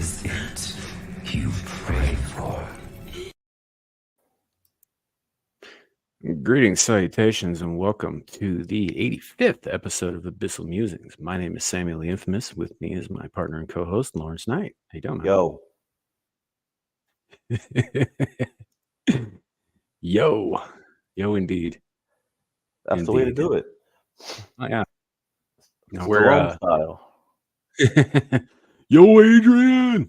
is it you pray for? Greetings, salutations, and welcome to the 85th episode of Abyssal Musings. My name is Samuel the Infamous. With me is my partner and co-host, Lawrence Knight. How you doing, man? Yo. Yo, indeed. That's the way to do it. Oh, yeah. No, we're style. Yo, Adrian.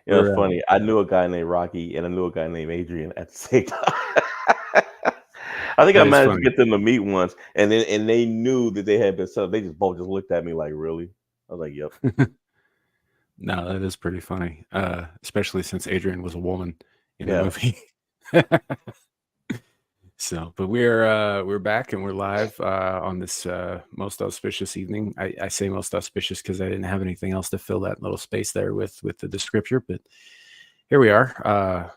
You know, it's funny. I knew a guy named Rocky and I knew a guy named Adrian at the same time. I think I managed to get them to meet once, and they knew that they had been set up. They both looked at me like, "Really?" I was like, "Yep." No, that is pretty funny, especially since Adrian was a woman in the movie. So, but we're back and we're live on this most auspicious evening. I say most auspicious because I didn't have anything else to fill that little space there with the descriptor, but here we are.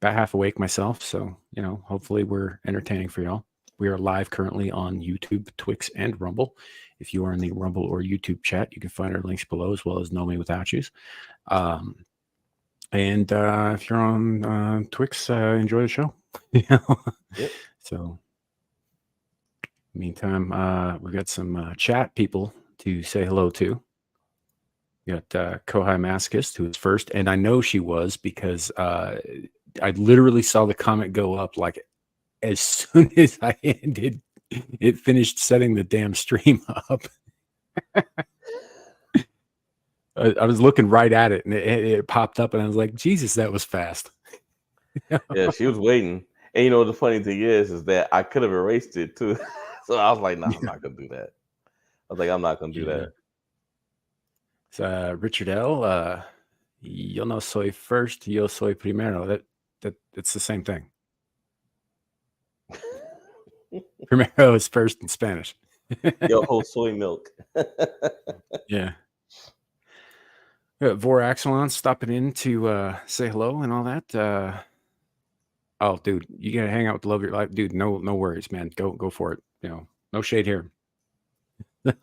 About half awake myself, so hopefully we're entertaining for y'all. We are live currently on YouTube, Twix, and Rumble. If you are in the Rumble or YouTube chat, you can find our links below, as well as Know Me Without Yous. And if you're on Twix, enjoy the show. Yep. So, meantime, we've got some chat people to say hello to. We got Kohai Masochist, who is first, and I know she was because I literally saw the comment go up like as soon as I ended. It finished setting the damn stream up. I was looking right at it, and it popped up, and I was like, "Jesus, that was fast." Yeah, she was waiting. And the funny thing is that I could have erased it too. So I was like, "No, I'm not gonna do that." I was like, "I'm not gonna do that." So Richard L. Yo no soy first, yo soy primero. It's the same thing. Primero is first in Spanish. Yo soy milk. Yeah. Voraxelon stopping in to say hello and all that. Oh, dude, you gotta hang out with the love of your life, dude. No worries, man. Go for it. No shade here. We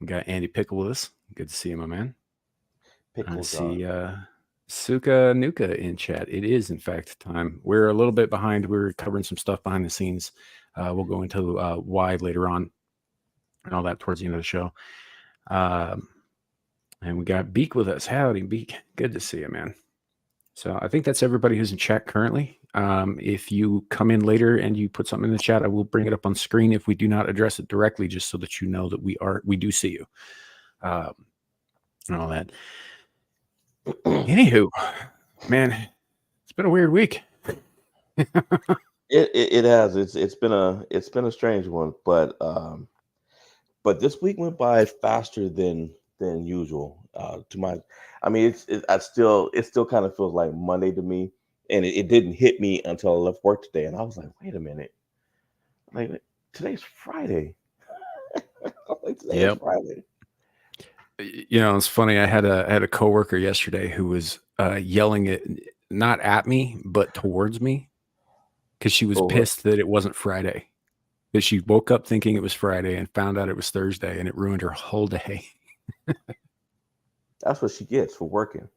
got Andy Pickle with us. Good to see you, my man. I see Suka Nuka in chat. It is, in fact, time. We're a little bit behind. We're covering some stuff behind the scenes. We'll go into why later on and all that towards the end of the show. And we got Beak with us. Howdy, Beak. Good to see you, man. So I think that's everybody who's in chat currently. If you come in later and you put something in the chat, I will bring it up on screen if we do not address it directly, just so that you know that we do see you. And all that. Anywho, man, it's been a weird week. It has. It's been a strange one, but this week went by faster than usual. It still kind of feels like Monday to me, and it didn't hit me until I left work today, and I was like, wait a minute, like today's Friday. Yep. Friday. It's funny. I had a coworker yesterday who was yelling it not at me but towards me because she was pissed that it wasn't Friday. That she woke up thinking it was Friday and found out it was Thursday, and it ruined her whole day. That's what she gets for working.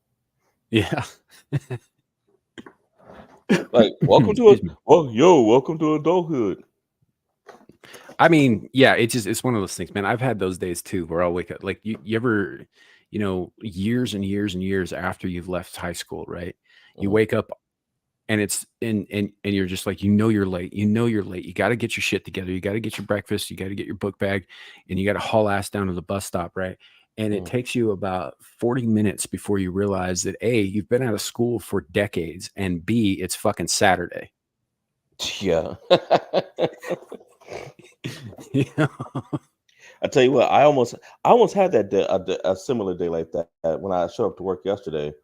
Yeah. Like, welcome to adulthood. I mean, yeah, it's one of those things, man. I've had those days too where I'll wake up like you ever, years and years and years after you've left high school, right? You wake up and it's and you're just like, you're late. You're late. You got to get your shit together. You got to get your breakfast. You got to get your book bag, and you got to haul ass down to the bus stop, right? And it takes you about 40 minutes before you realize that A, you've been out of school for decades, and B, it's fucking Saturday. Yeah. I tell you what, I almost had that day, a similar day like that when I showed up to work yesterday,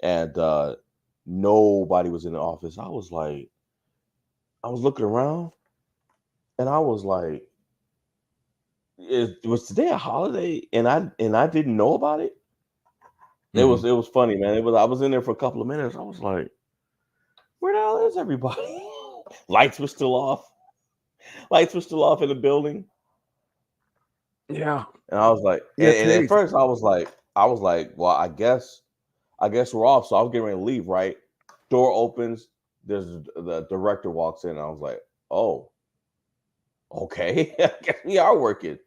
and nobody was in the office. I was looking around, and I was like, was today a holiday? And I didn't know about it. It was funny, man. I was in there for a couple of minutes. I was like, where the hell is everybody? Lights were still off. Lights were still off in the building. Yeah. And I was like, and at first I was like, I was like, well, I guess we're off. So I was getting ready to leave. Right, door opens. There's the director walks in. And I was like, oh, okay. I guess we are working.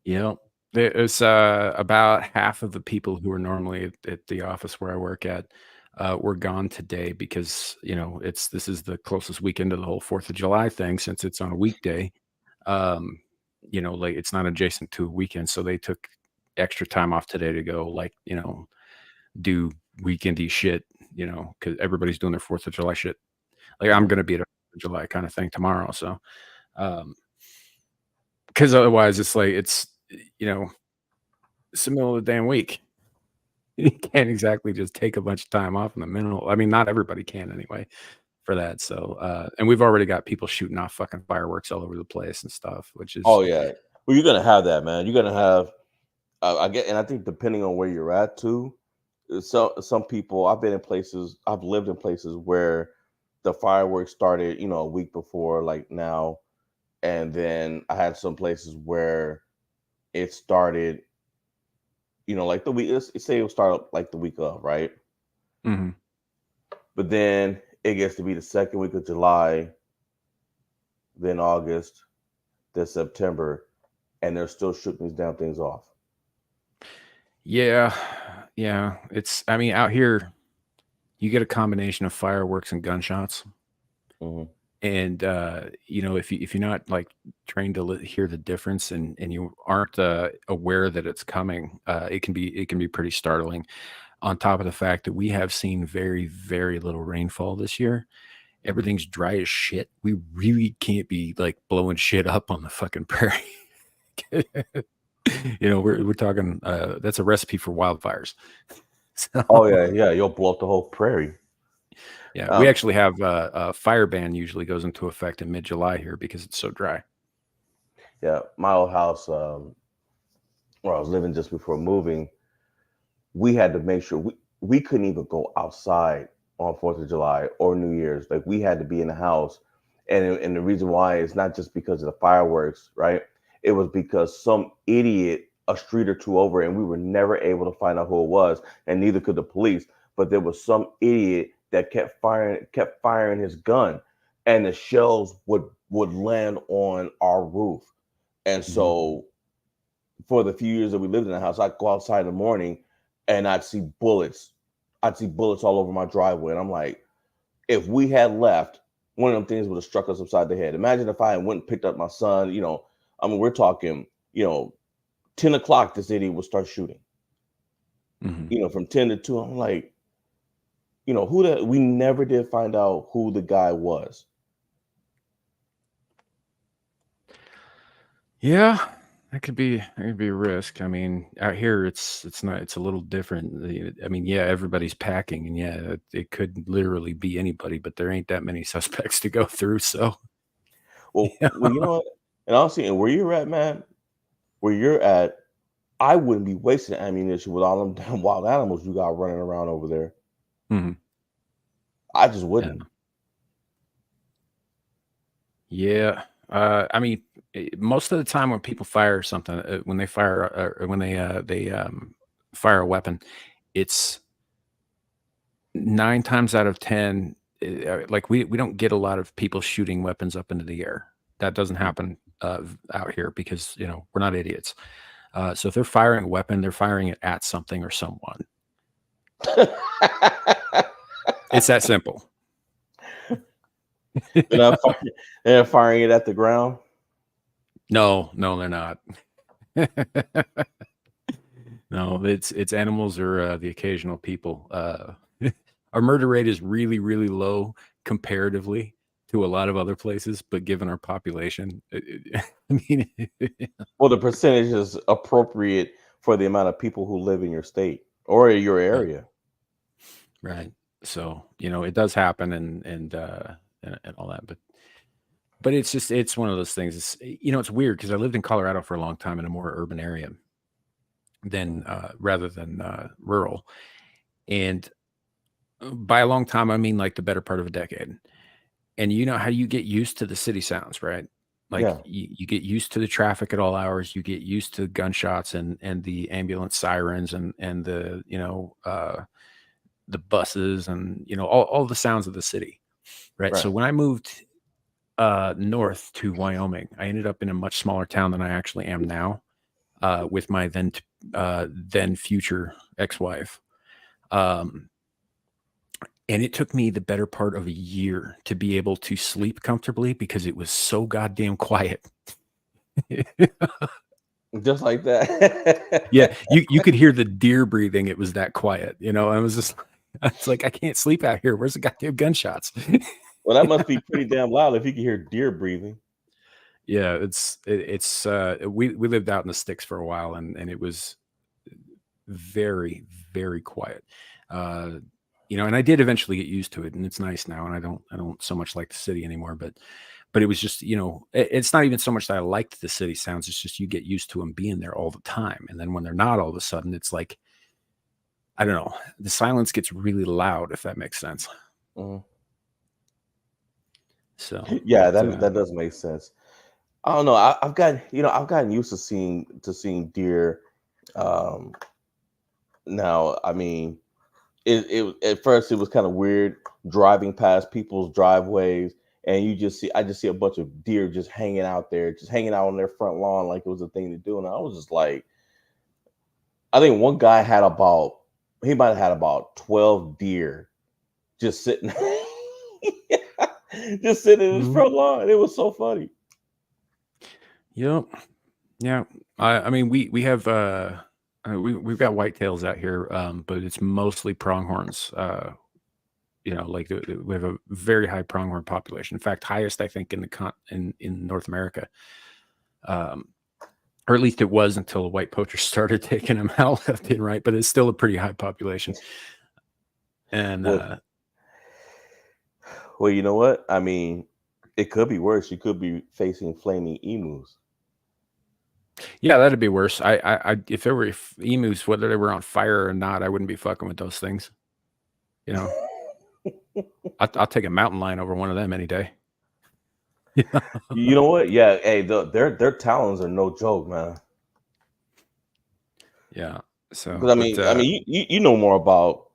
Yeah. There's about half of the people who are normally at the office where I work at were gone today because, this is the closest weekend to the whole 4th of July thing since it's on a weekday. Um, like it's not adjacent to a weekend. So they took extra time off today to go, like, do weekendy shit, because everybody's doing their 4th of July shit. Like I'm Mhm. going to be at a 4th of July kind of thing tomorrow. So, because otherwise it's like, you know, it's the middle of the damn week. You can't exactly just take a bunch of time off in the middle. I mean, not everybody can anyway for that. So, and we've already got people shooting off fucking fireworks all over the place and stuff, which is, Oh yeah. Well, you're gonna have that, man. You're gonna have. I get, and I think depending on where you're at too. So some people, I've been in places, I've lived in places where the fireworks started, a week before, like now, and then I had some places where it started, like the week. Let's say it would start like the week of, right? mhm. But then it gets to be the second week of July, then August, then September, and they're still shooting these damn things off. Yeah, yeah. I mean, out here, you get a combination of fireworks and gunshots. Hmm. And if you're not like trained to hear the difference and you aren't aware that it's coming, it can be pretty startling. On top of the fact that we have seen very, very little rainfall this year, Hmm. everything's dry as shit. We really can't be like blowing shit up on the fucking prairie. We're talking. That's a recipe for wildfires. So Oh yeah, yeah. You'll blow up the whole prairie. yeah, we Um, actually have a fire ban usually goes into effect in mid-July here because it's so dry. yeah, my old house, where I was living just before moving, we had to make sure we couldn't even go outside on 4th of July or New Year's. Like we had to be in the house, and the reason why is not just because of the fireworks, right? It was because some idiot a street or two over, and we were never able to find out who it was, and neither could the police. But there was some idiot that kept firing his gun, and the shells would land on our roof. And Mhm. so for the few years that we lived in the house, I'd go outside in the morning and I'd see bullets. I'd see bullets all over my driveway. And I'm like, if we had left, one of them things would have struck us upside the head. Imagine if I went and picked up my son, I mean, we're talking, 10 o'clock, this idiot would start shooting, Mhm. from 10 to 2. I'm like, we never did find out who the guy was. Yeah, that could be a risk. I mean, out here it's a little different. I mean, yeah, everybody's packing, and yeah, it could literally be anybody, but there ain't that many suspects to go through. So yeah, Well, you know what? And honestly, and where you're at, man, where you're at, I wouldn't be wasting ammunition with all them damn wild animals you got running around over there. mhm, I just yeah, wouldn't. yeah. I mean, most of the time when people fire something, when they fire or when they fire a weapon, it's 9 times out of 10, like, we don't get a lot of people shooting weapons up into the air. That doesn't happen, out here because, we're not idiots. So if they're firing a weapon, they're firing it at something or someone. It's that simple. they're, not firing, they're not firing it at the ground. No, no, they're not. No, it's animals or, the occasional people. Our murder rate is really, really low comparatively to a lot of other places, but given our population, I mean, Well, the percentage is appropriate for the amount of people who live in your state or your right, area. right. So, it does happen and all that, but it's one of those things. It's weird because I lived in Colorado for a long time in a more urban area than rather than rural. And by a long time, I mean like the better part of a decade. And you know how you get used to the city sounds, right? Like Yeah. you get used to the traffic at all hours. You get used to gunshots and the ambulance sirens and the the buses and all the sounds of the city. Right. So Right. when I moved north to Wyoming, I ended up in a much smaller town than I actually am now, with my then future ex-wife. Um, and it took me the better part of a year to be able to sleep comfortably because it was so goddamn quiet. Just like that. Yeah, you could hear the deer breathing. It was that quiet. I was just, it's like I can't sleep out here. Where's the goddamn gunshots? Well, that must be pretty damn loud if you can hear deer breathing. Yeah, it's we lived out in the sticks for a while, and it was very, very quiet. Uh, and I did eventually get used to it, and it's nice now, and I don't so much like the city anymore, but it was just, it's not even so much that I liked the city sounds, it's just you get used to them being there all the time. And then when they're not, all of a sudden it's like, I don't know, the silence gets really loud, if that makes sense. Mhm. So, Yeah, but that does make sense. I don't know. I've gotten used to seeing deer. Um, Now, I mean, it at first it was kind of weird driving past people's driveways, and I just see a bunch of deer just hanging out there, just hanging out on their front lawn like it was a thing to do, and I was just like, I think one guy he might have had about 12 deer just sitting, just sitting in his mhm. front lawn. It was so funny. Yep. Yeah. I mean, we have we've got whitetails out here, but it's mostly pronghorns. Like we have a very high pronghorn population. In fact, highest I think in in North America. Um, or at least it was until the white poachers started taking them out left and right. But it's still a pretty high population. And Well, well, you know what? I mean, it could be worse. You could be facing flaming emus. yeah, that'd be worse. If there were emus, whether they were on fire or not, I wouldn't be fucking with those things. You know, I'll take a mountain lion over one of them any day. You know what? Yeah, hey, their talons are no joke, man. Yeah. So, Because I but mean, you know more about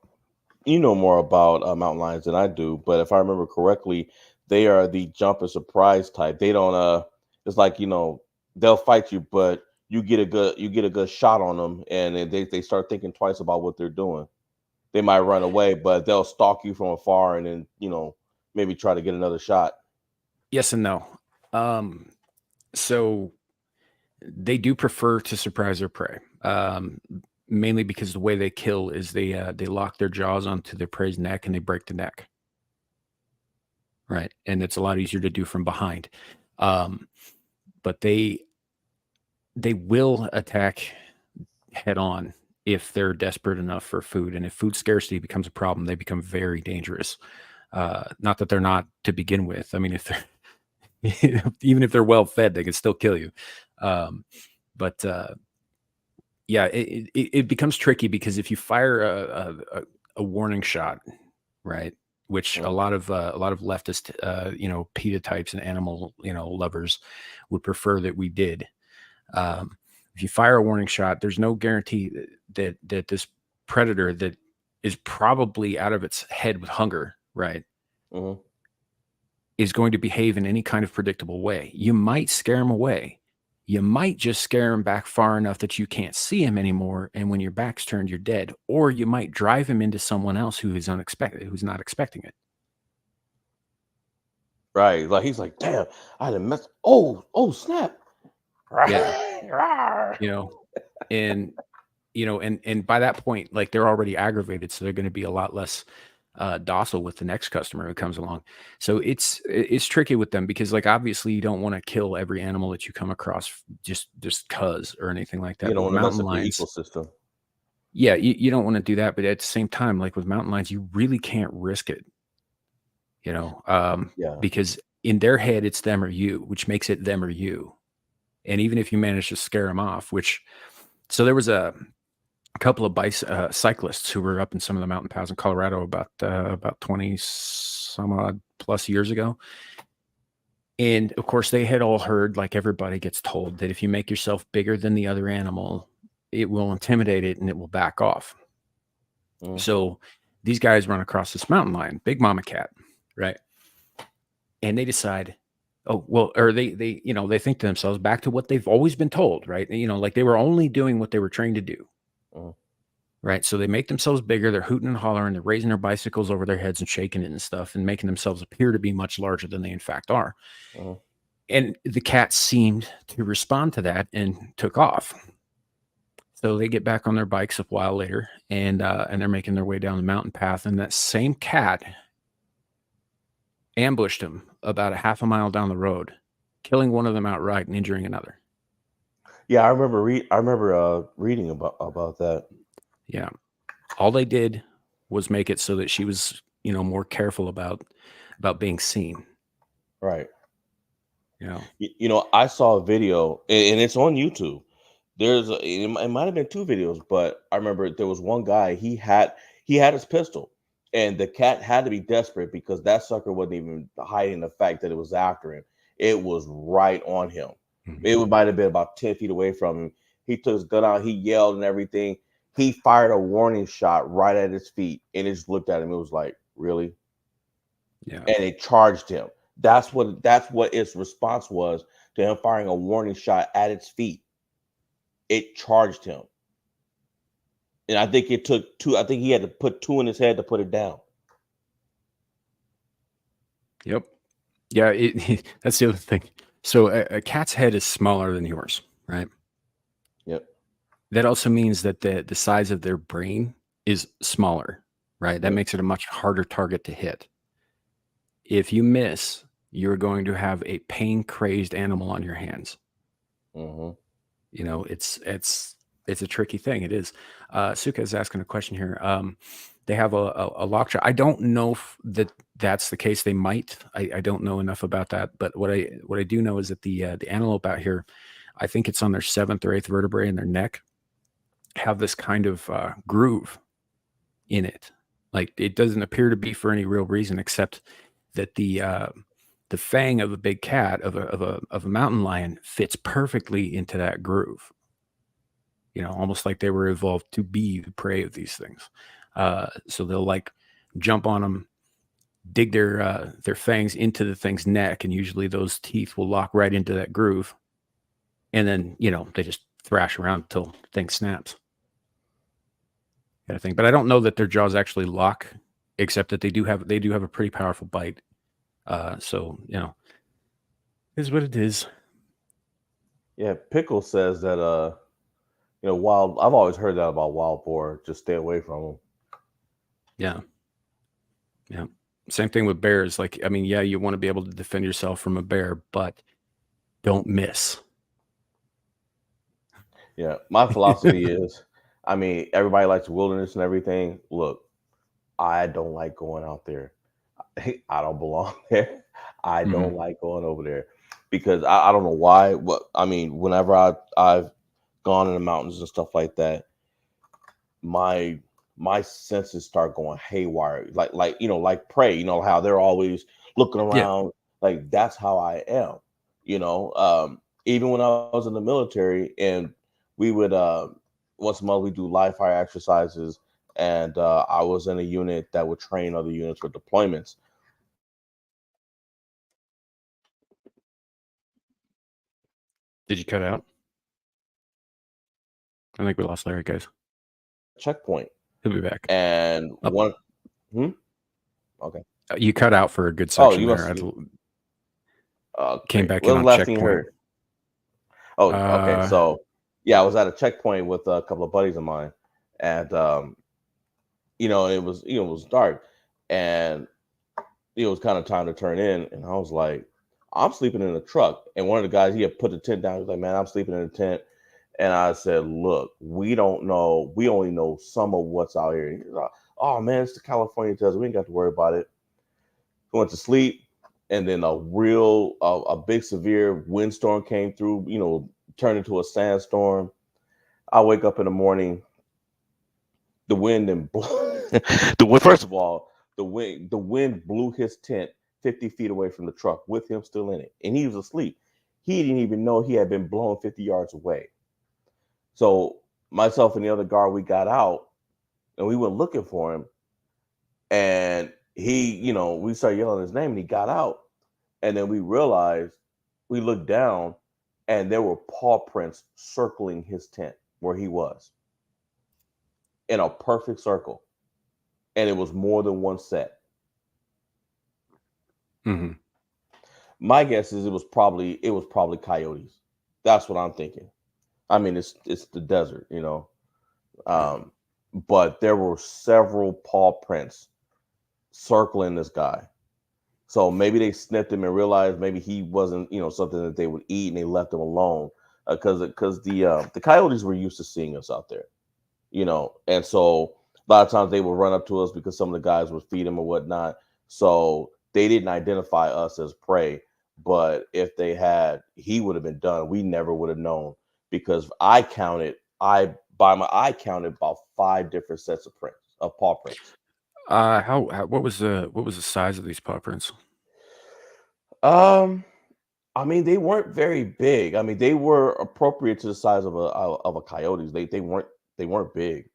mountain lions than I do. But if I remember correctly, they are the jump and surprise type. They don't. It's like they'll fight you, but you get a good shot on them, and then they start thinking twice about what they're doing. They might run away, but they'll stalk you from afar, and then maybe try to get another shot. yes and no. Um, so they do prefer to surprise their prey. Mainly because the way they kill is they lock their jaws onto their prey's neck and they break the neck. Right. And it's a lot easier to do from behind. Um, but they will attack head on if they're desperate enough for food. And if food scarcity becomes a problem, they become very dangerous. Not that they're not to begin with. I mean, if they're even if they're well fed, they can still kill you. But yeah, it becomes tricky because if you fire a warning shot, right? Which Mm. a lot of leftist PETA types and animal lovers would prefer that we did. If you fire a warning shot, there's no guarantee that this predator that is probably out of its head with hunger, right, Mhm. is going to behave in any kind of predictable way. You might scare him away. You might just scare him back far enough that you can't see him anymore. And when your back's turned, you're dead. Or you might drive him into someone else who is unexpected, who's not expecting it. Right. Like he's like, damn, I didn't mess. Oh, snap. Yeah. Rawr. You know, and and by that point, like they're already aggravated, so they're going to be a lot less docile with the next customer who comes along. So it's tricky with them because like obviously you don't want to kill every animal that you come across just cuz or anything like that. You But don't with want to mess mountain up your lions, ecosystem. yeah, you don't want to do that. But at the same time, like with mountain lions, you really can't risk it, Yeah. because in their head it's them or you, which makes it them or you. And even if you manage to scare them off, so there was a couple of cyclists who were up in some of the mountain paths in Colorado about 20 some odd plus years ago. And of course, they had all heard, like everybody gets told, that if you make yourself bigger than the other animal, it will intimidate it and it will back off. Mm. So these guys run across this mountain lion, big mama cat, right? And they decide, oh, well, or they, they think to themselves back to what they've always been told, right? Like they were only doing what they were trained to do. Mm. Right. So they make themselves bigger. They're hooting and hollering. They're raising their bicycles over their heads and shaking it and stuff and making themselves appear to be much larger than they in fact are. Mm. And the cat seemed to respond to that and took off. So they get back on their bikes a while later and they're making their way down the mountain path. And that same cat ambushed them about a half a mile down the road, killing one of them outright and injuring another. Yeah, I remember reading about that. Yeah. All they did was make it so that she was, more careful about being seen. Right. Yeah. I saw a video, and it's on YouTube. It might have been two videos, but I remember there was one guy. He had his pistol, and the cat had to be desperate because that sucker wasn't even hiding the fact that it was after him. It was right on him. Mhm. It might have been about 10 feet away from him. He took his gun out. He yelled and everything. He fired a warning shot right at his feet, and it just looked at him. It was like, really? Yeah. And it charged him. That's what its response was to him firing a warning shot at its feet. It charged him. And I think it took two. I think he had to put two in his head to put it down. Yep. Yeah. That's the other thing. So a cat's head is smaller than yours, right? Yep. That also means that the size of their brain is smaller, right? That Yep. makes it a much harder target to hit. If you miss, you're going to have a pain crazed animal on your hands. Mm-hmm. It's a tricky thing. It is. Suka is asking a question here. They have a lockjaw. I don't know if that's the case. They might. I don't know enough about that. But what I do know is that the antelope out here, I think it's on their 7th or 8th vertebrae in their neck, have this kind of groove in it. Like it doesn't appear to be for any real reason except that the fang of a big cat of a mountain lion fits perfectly into that groove. Almost like they were evolved to be the prey of these things. So they'll like jump on them, dig their fangs into the thing's neck, and usually those teeth will lock right into that groove, and then they just thrash around until the thing snaps. Kind of thing. But I don't know that their jaws actually lock, except that they do have a pretty powerful bite. So is what it is. Yeah. Pickle says that wild. I've always heard that about wild boar. Just stay away from them. Yeah. Yeah. Same thing with bears. Like, I mean, yeah, you want to be able to defend yourself from a bear, but don't miss. Yeah. My philosophy is, I mean, everybody likes wilderness and everything. Look, I don't like going out there. I don't belong there. I don't Mhm. like going over there because I don't know why. Whenever I've gone in the mountains and stuff like that, my senses start going haywire. Like prey. How they're always looking Yeah. around. Like that's how I am. Even when I was in the military, and we would once a month we do live fire exercises, and I was in a unit that would train other units for deployments. Did you cut out? I think we lost Larry, guys. Checkpoint. He'll be back. And Up. one okay. You cut out for a good Oh, section you there. must Came okay. back What in was on the last thing you checkpoint. heard? Oh, okay. Uh, So yeah, I was at a checkpoint with a couple of buddies of mine, and it was dark, and it was kind of time to turn in, and I was like, I'm sleeping in a truck. And one of the guys, he had put the tent down. He was like, man, I'm sleeping in a tent. And I said, look, we don't know. We only know some of what's out here. And he's like, oh man, it's the California desert. We ain't got to worry about it. Went to sleep, and then a big severe windstorm came through. Turned into a sandstorm. I wake up in the morning. The wind and the wind. First of all, the wind blew his tent 50 feet away from the truck with him still in it, and he was asleep. He didn't even know he had been blown 50 yards away. So myself and the other guard, we got out and we went looking for him. And he, we started yelling his name and he got out. And then we realized, we looked down and there were paw prints circling his tent where he was in a perfect circle. And it was more than one set. Mm-hmm. My guess is it was probably coyotes. That's what I'm thinking. I mean, it's the desert, but there were several paw prints circling this guy. So maybe they sniffed him and realized maybe he wasn't, something that they would eat, and they left him alone because the coyotes were used to seeing us out there, and so a lot of times they would run up to us because some of the guys would feed them or whatnot. So they didn't identify us as prey, but if they had, he would have been done. We never would have known because I counted about 5 different sets of paw prints. What was the size of these paw prints? I mean, they weren't very big. I mean, they were appropriate to the size of a coyote's. They weren't big,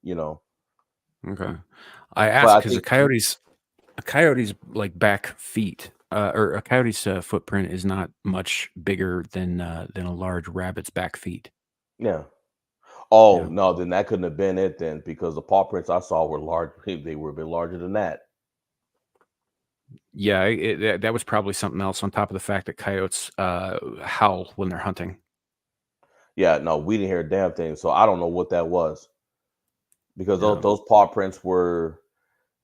Okay. I But asked I because think a coyote's like back feet, or a coyote's footprint is not much bigger than a large rabbit's back feet. yeah. Oh Yeah. no, then that couldn't have been it then because the paw prints I saw were large. They were a bit larger than that. Yeah, that was probably something else on top of the fact that coyotes howl when they're hunting. Yeah, no, we didn't hear a damn thing, so I don't know what that was because Yeah. those paw prints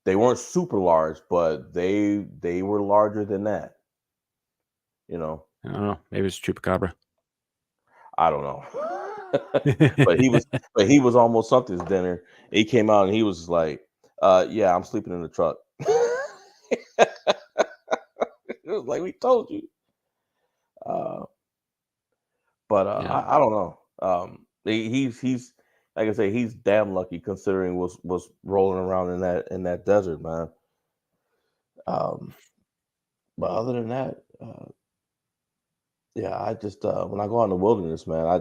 they weren't super large, but they were larger than that. I don't know. Maybe it's chupacabra. I don't know. but he was almost something's dinner. He came out and he was like, yeah, I'm sleeping in the truck. It was like we told you. But Yeah. I don't know. He's like I say, he's damn lucky considering was rolling around in that desert, man. But other than that, yeah, I just when I go out in the wilderness, man, I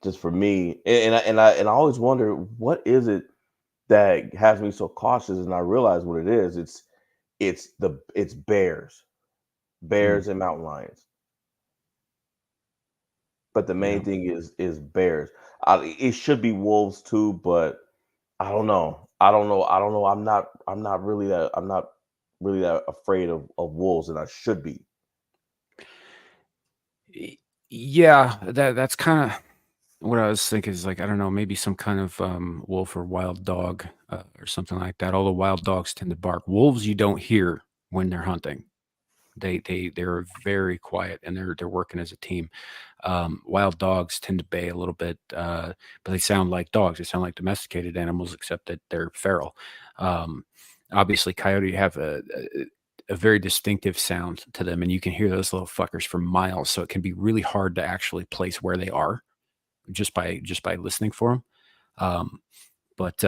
just for me, and I always wonder what is it that has me so cautious, and I realize what it is. It's Mm. bears and mountain lions. But the Yeah. main thing is bears. It should be wolves too, but I don't know. I'm not really that afraid of wolves, and I should be. Yeah, that's kind of what I was thinking is like, I don't know, maybe some kind of wolf or wild dog or something like that. Although wild dogs tend to bark. Wolves you don't hear when they're hunting. They're very quiet and they're working as a team. Wild dogs tend to bay a little bit, but they sound like dogs. They sound like domesticated animals, except that they're feral. Um, Obviously, coyote have a very distinctive sound to them, and you can hear those little fuckers for miles. So it can be really hard to actually place where they are just by listening for them. Um, but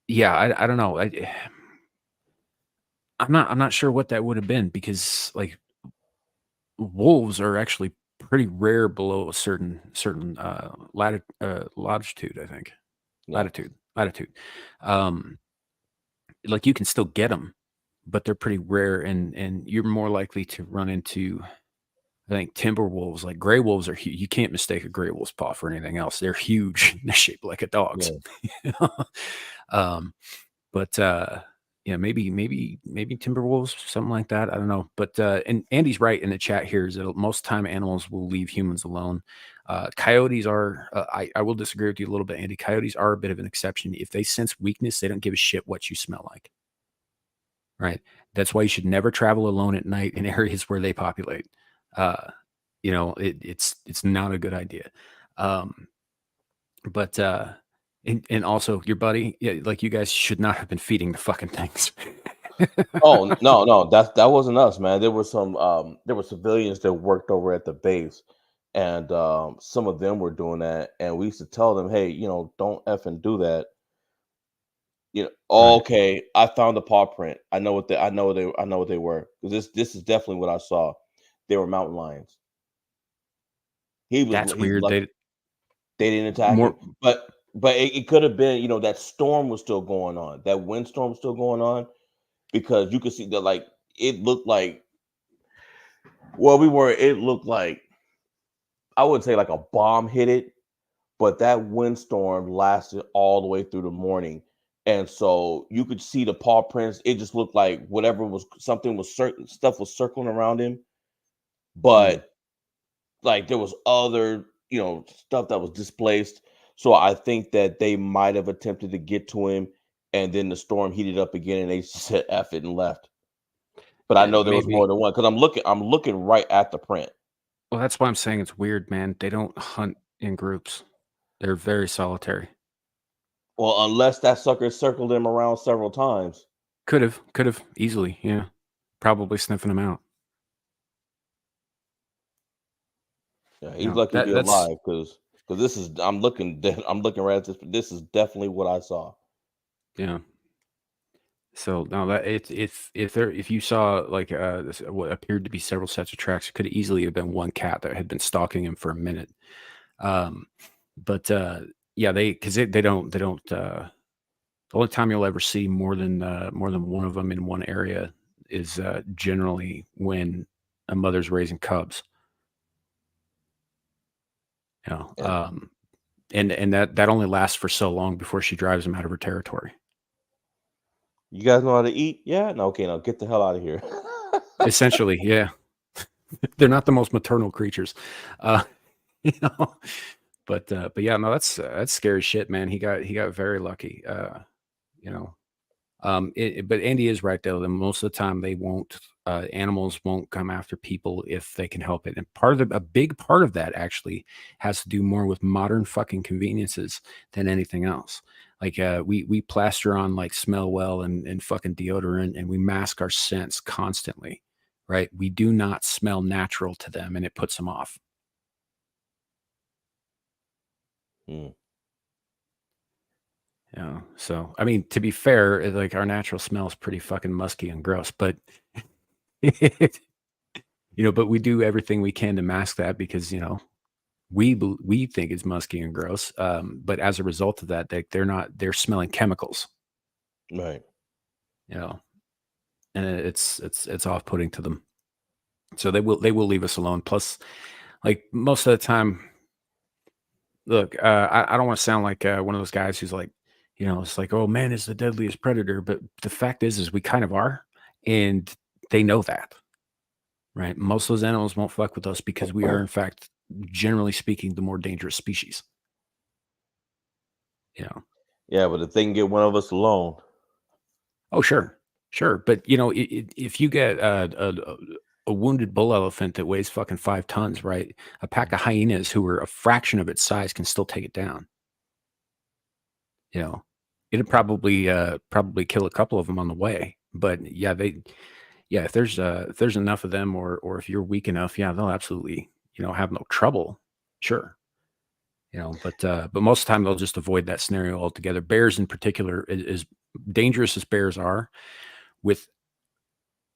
yeah, I don't know. I'm not sure what that would have been because like wolves are actually pretty rare below a certain latitude, I think. Yeah. Latitude. Um, like you can still get them, but they're pretty rare, and you're more likely to run into, I think, timber wolves. Like gray wolves are you can't mistake a gray wolf's paw for anything else. They're huge. They're shaped like a dog's. Yeah. um, but yeah, maybe timber wolves, something like that. I don't know. But and Andy's right in the chat here is that most time animals will leave humans alone. Coyotes are. I will disagree with you a little bit, Andy. Coyotes are a bit of an exception. If they sense weakness, they don't give a shit what you smell like. Right. That's why you should never travel alone at night in areas where they populate. It's not a good idea. Um, but and also your buddy, yeah, like you guys should not have been feeding the fucking things. Oh no, that wasn't us, man. There were civilians that worked over at the base, and some of them were doing that, and we used to tell them, hey, don't effing do that. Right. Okay, I found the paw print. I know what they were. 'Cause this is definitely what I saw. They were mountain lions. That's He's weird. lucky they didn't attack him. More But it could have been, that storm was still going on. That windstorm was still going on because you could see that like it looked like it looked like I wouldn't say like a bomb hit it, but that windstorm lasted all the way through the morning. And so you could see the paw prints. It just looked like whatever was something was certain stuff was circling around him, mm, but like there was other, stuff that was displaced. So I think that they might have attempted to get to him, and then the storm heated up again, and they said "F it" and left. But I know there was maybe. more than one because I'm looking right at the print. Well, that's why I'm saying it's weird, man. They don't hunt in groups. They're very solitary. Well, unless that sucker circled him around several times. Could have easily, yeah. Probably sniffing them out. Yeah, You he's know, lucky to be that's alive because this is I'm looking right at this. This is definitely what I saw. yeah. So now that if you saw like what appeared to be several sets of tracks, it could easily have been one cat that had been stalking him for a minute. Um, but yeah, they don't. The only time you'll ever see more than one of them in one area is generally when a mother's raising cubs. You know, And and that only lasts for so long before she drives them out of her territory. you guys know how to eat? Yeah. No. Okay. Now get the hell out of here. Essentially, yeah, they're not the most maternal creatures, uh, you know. But yeah, no, that's scary shit, man. He got very lucky, you know. But Andy is right though. That most of the time they won't. Animals won't come after people if they can help it. And a big part of that actually has to do more with modern fucking conveniences than anything else. Like we plaster on like smell well and fucking deodorant, and we mask our scents constantly, right? We do not smell natural to them, and it puts them off. Hmm. Yeah. So I mean, to be fair, like our natural smell is pretty fucking musky and gross, but but we do everything we can to mask that because we think it's musky and gross. But as a result of that, they're smelling chemicals, Right. you know, and it's off putting to them. So they will leave us alone. Plus, like most of the time, look, I don't want to sound like one of those guys who's like, it's like, oh man, it's the deadliest predator. But the fact is we kind of are, and they know that. Right. Most of those animals won't fuck with us because we are, in fact, generally speaking, the more dangerous species. You know. Yeah, but if they can get one of us alone, Oh, sure, sure. But if you get a wounded bull elephant that weighs fucking 5 tons, right? A pack of hyenas who are a fraction of its size can still take it down. You know, it'd probably kill a couple of them on the way. But yeah, if there's enough of them, or if you're weak enough, yeah, they'll absolutely have no trouble. Sure. But most of the time they'll just avoid that scenario altogether. Bears in particular, as dangerous as bears are, with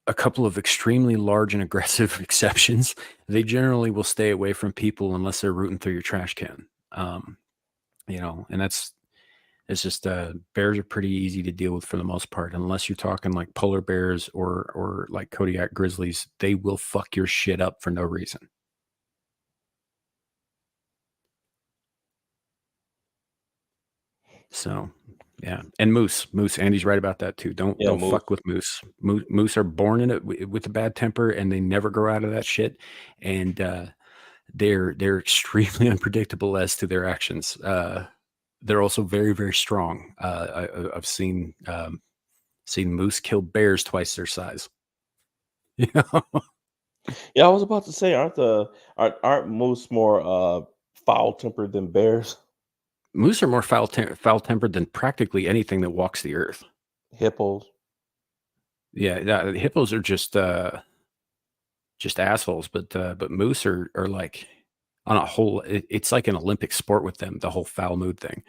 a couple of extremely large and aggressive exceptions, they generally will stay away from people unless they're rooting through your trash can. And it's just bears are pretty easy to deal with for the most part, unless you're talking like polar bears or like Kodiak grizzlies. They will fuck your shit up for no reason. So, yeah, and moose. Andy's right about that too. Don't yeah, don't moose. fuck with moose. Moose are born in it with a bad temper, and they never grow out of that shit. And they're extremely unpredictable as to their actions. They're also very very strong. I've seen moose kill bears twice their size. You know, Yeah, I was about to say, aren't moose more foul tempered than bears? moose are more foul tempered than practically anything that walks the earth. Hippos. Yeah, hippos are just assholes, but moose are like on a whole. It's like an Olympic sport with them. The whole foul mood thing.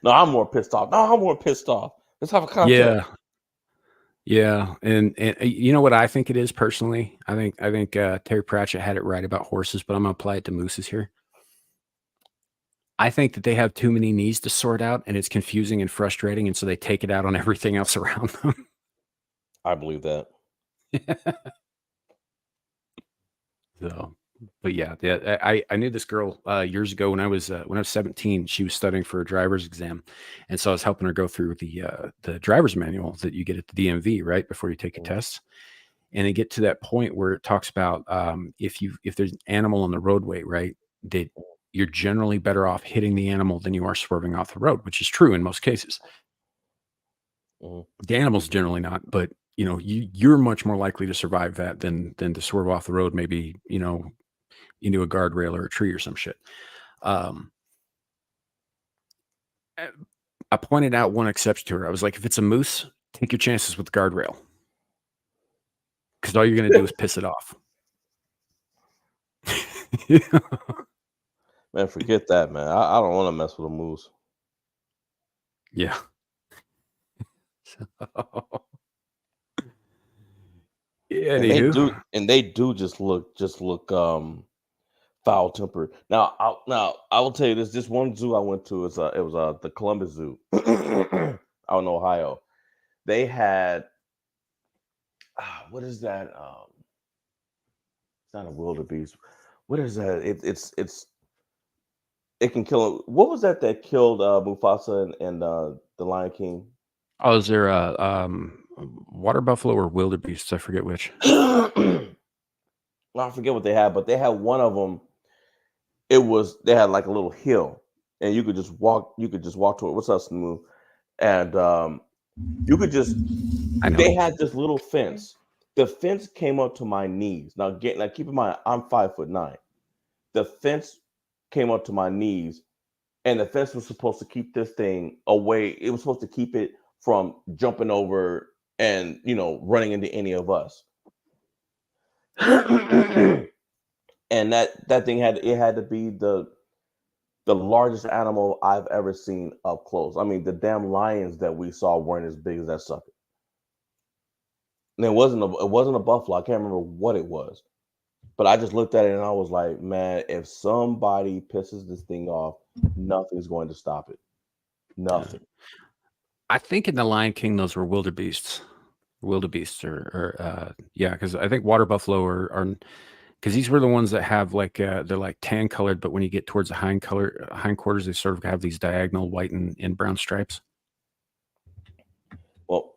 No, I'm more pissed off. No, I'm more pissed off. Let's have a contest. Yeah, and you know what I think it is personally? I think Terry Pratchett had it right about horses, but I'm gonna apply it to mooses here. I think that they have too many needs to sort out, and it's confusing and frustrating, and so they take it out on everything else around them. I believe that. So, but yeah, I knew this girl years ago when I was 17. She was studying for a driver's exam, and so I was helping her go through the driver's manual that you get at the DMV right before you take your tests. And they get to that point where it talks about if there's an animal on the roadway, right, that you're generally better off hitting the animal than you are swerving off the road, which is true in most cases. Mhm. The animal's generally not, but you know, you're much more likely to survive that than to swerve off the road, maybe, you know, into a guardrail or a tree or some shit. Um, I I pointed out one exception to her. I was like, if it's a moose, take your chances with the guardrail because all you're going to do is piss it off. Man, forget that, man. I don't want to mess with a moose. Yeah. Yeah, And anywho. they do just look foul tempered. Now I will tell you this one zoo I went to is it was the Columbus Zoo out in Ohio. They had what is that? It's not a wildebeest. What is that? It can kill. What was that killed Mufasa and the Lion King? Oh, is there a water buffalo or wildebeest? I forget which. I forget what they had, but they had one of them. They had like a little hill, and you could just walk. You could just walk to it. What's up, Smooth? And you could just. I know. They had this little fence. The fence came up to my knees. Now keep in mind, I'm 5'9". The fence came up to my knees, and the fence was supposed to keep this thing away. It was supposed to keep it from jumping over and running into any of us. And that thing had to be the largest animal I've ever seen up close. I mean, the damn lions that we saw weren't as big as that sucker. And it wasn't a buffalo. I can't remember what it was, but I just looked at it and I was like, man, if somebody pisses this thing off, nothing's going to stop it. Nothing. I think in the Lion King, those were wildebeests. Wildebeests or yeah, because I think water buffalo are because these were the ones that have like they're like tan colored, but when you get towards the hindquarters, they sort of have these diagonal white and brown stripes. Well,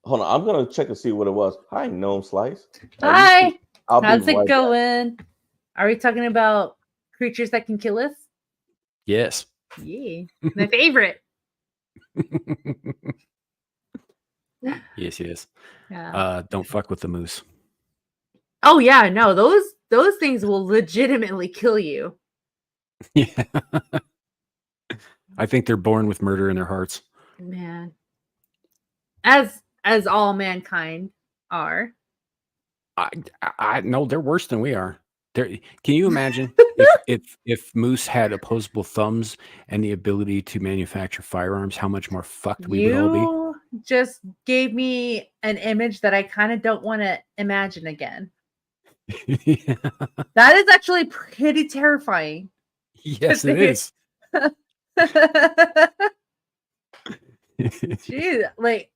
hold on. I'm gonna check and see what it was. Hi, Gnome Slice. Hi. I'll be How's it right back. going? Are we talking about creatures that can kill us? Yes. Yeah, my favorite. Yes. Yeah. Don't fuck with the moose. Oh yeah, no, those things will legitimately kill you. Yeah. I think they're born with murder in their hearts. Man. As all mankind are. I no, they're worse than we are. Can you imagine if moose had opposable thumbs and the ability to manufacture firearms, how much more fucked we would all be? You just gave me an image that I kind of don't want to imagine again. Yeah. That is actually pretty terrifying. Yes, it is. Jeez, like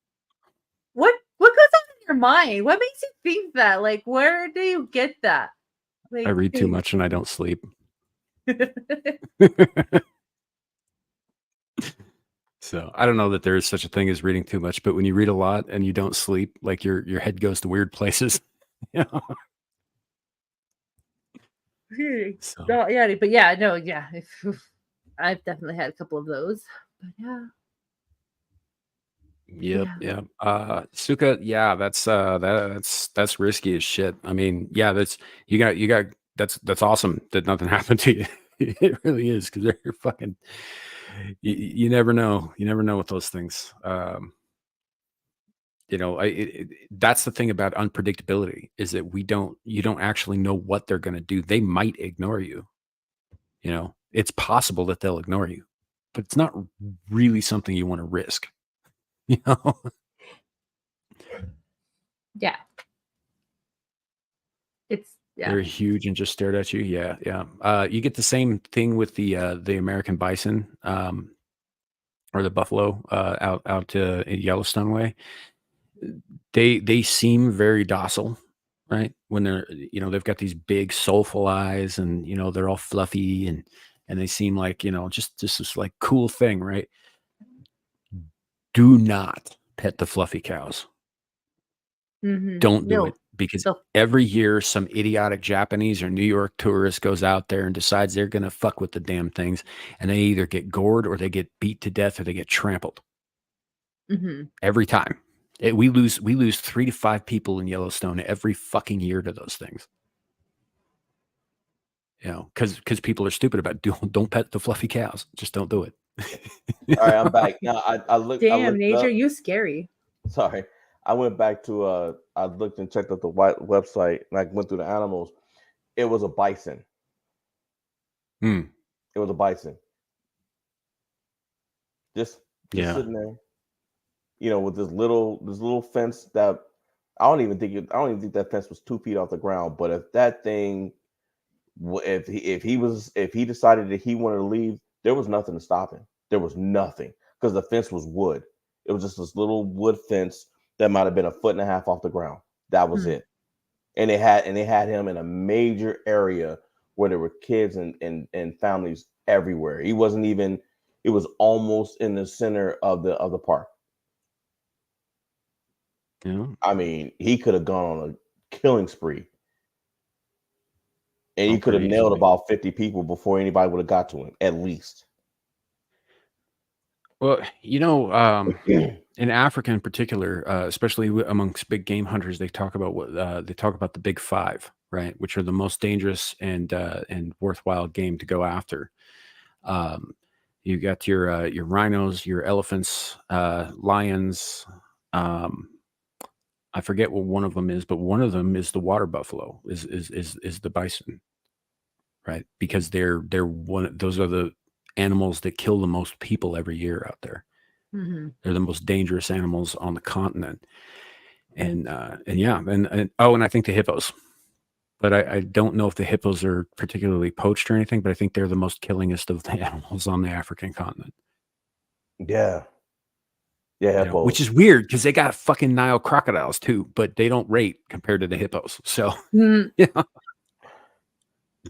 what goes on in your mind? What makes you think that? Like, where do you get that? Like, I read too much and I don't sleep. So I don't know that there is such a thing as reading too much, but when you read a lot and you don't sleep, like your head goes to weird places. Yeah. So. No, yeah, but yeah, no, yeah. I've definitely had a couple of those. But yeah. Yep. Suka, yeah, that's risky as shit. I mean, yeah, that's that's awesome that nothing happened to you. It really is, because they're fucking you never know. You never know with those things. That's the thing about unpredictability, is that you don't actually know what they're going to do. They might ignore you, it's possible that they'll ignore you, but it's not really something you want to risk. You know? Yeah. They're huge and just stared at you. Yeah, yeah. You get the same thing with the American bison, or the buffalo, out to Yellowstone way. They seem very docile, right? When they're, they've got these big soulful eyes, and they're all fluffy, and they seem like, just this like cool thing, right? Do not pet the fluffy cows. Don't do it, because every year some idiotic Japanese or New York tourist goes out there and decides they're going to fuck with the damn things, and they either get gored or they get beat to death or they get trampled. Every time. We lose 3 to 5 people in Yellowstone every fucking year to those things. Because people are stupid about don't pet the fluffy cows. Just don't do it. All right, I'm back now. I looked. Damn, nature, up. you scary. Sorry, I went back to I looked and checked out the website, and I went through the animals. It was a bison. It was a bison. Just sitting there, with this little fence that I don't even think that fence was 2 feet off the ground. But if that thing, if he decided that he wanted to leave, there was nothing to stop him. There was nothing, because the fence was wood. It was just this little wood fence that might have been 1.5 feet off the ground. That was it. And they had him in a major area where there were kids and families everywhere. He wasn't even. It was almost in the center of the park. Yeah. I mean, he could have gone on a killing spree, and he could have nailed about 50 people before anybody would have got to him, at least. Well, in Africa in particular, especially amongst big game hunters, they talk about the big 5, right? Which are the most dangerous and worthwhile game to go after. You got your rhinos, your elephants, lions. I forget what one of them is, but one of them is the water buffalo. Is the bison, right? Because they're those are the animals that kill the most people every year out there. They're the most dangerous animals on the continent, and yeah, and I think the hippos, but I don't know if the hippos are particularly poached or anything, but I think they're the most killingest of the animals on the African continent. Yeah, hippos. Which is weird because they got fucking Nile crocodiles too, but they don't rate compared to the hippos. So yeah.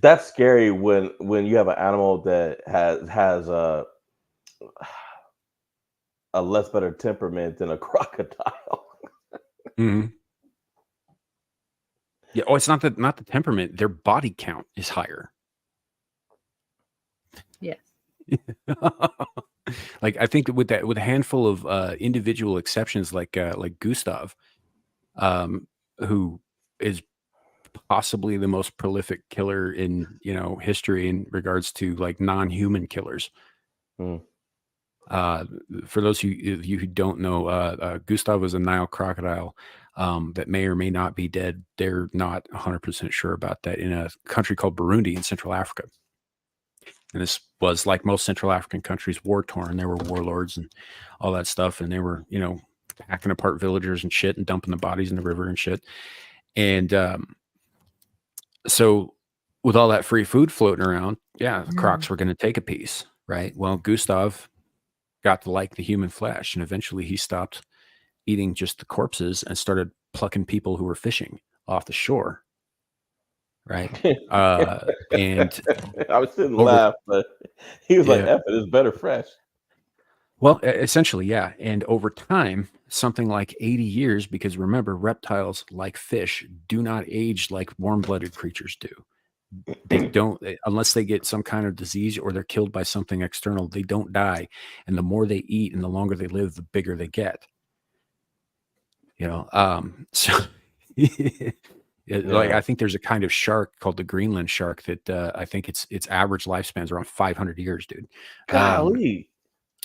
That's scary when you have an animal that has a less better temperament than a crocodile. Yeah. Oh, it's not the temperament. Their body count is higher. Yes. Like, I think with a handful of individual exceptions, like Gustav, who is possibly the most prolific killer in history in regards to like non-human killers. For those of you who don't know, Gustav was a Nile crocodile that may or may not be dead. They're not 100% sure about that, in a country called Burundi in Central Africa. And this was, like most Central African countries, war-torn. There were warlords and all that stuff, and they were, hacking apart villagers and shit and dumping the bodies in the river and shit. And so with all that free food floating around, the crocs were going to take a piece, right? Well, Gustav got to like the human flesh, and eventually he stopped eating just the corpses and started plucking people who were fishing off the shore. Right. And I was sitting laugh, but he was like, F it, it's better fresh. Well, essentially, yeah. And over time, something like 80 years, because remember, reptiles, like fish, do not age like warm-blooded creatures do. They don't, unless they get some kind of disease or they're killed by something external, they don't die. And the more they eat and the longer they live, the bigger they get. So like, I think there's a kind of shark called the Greenland shark that I think its average lifespan is around 500 years, dude. Golly.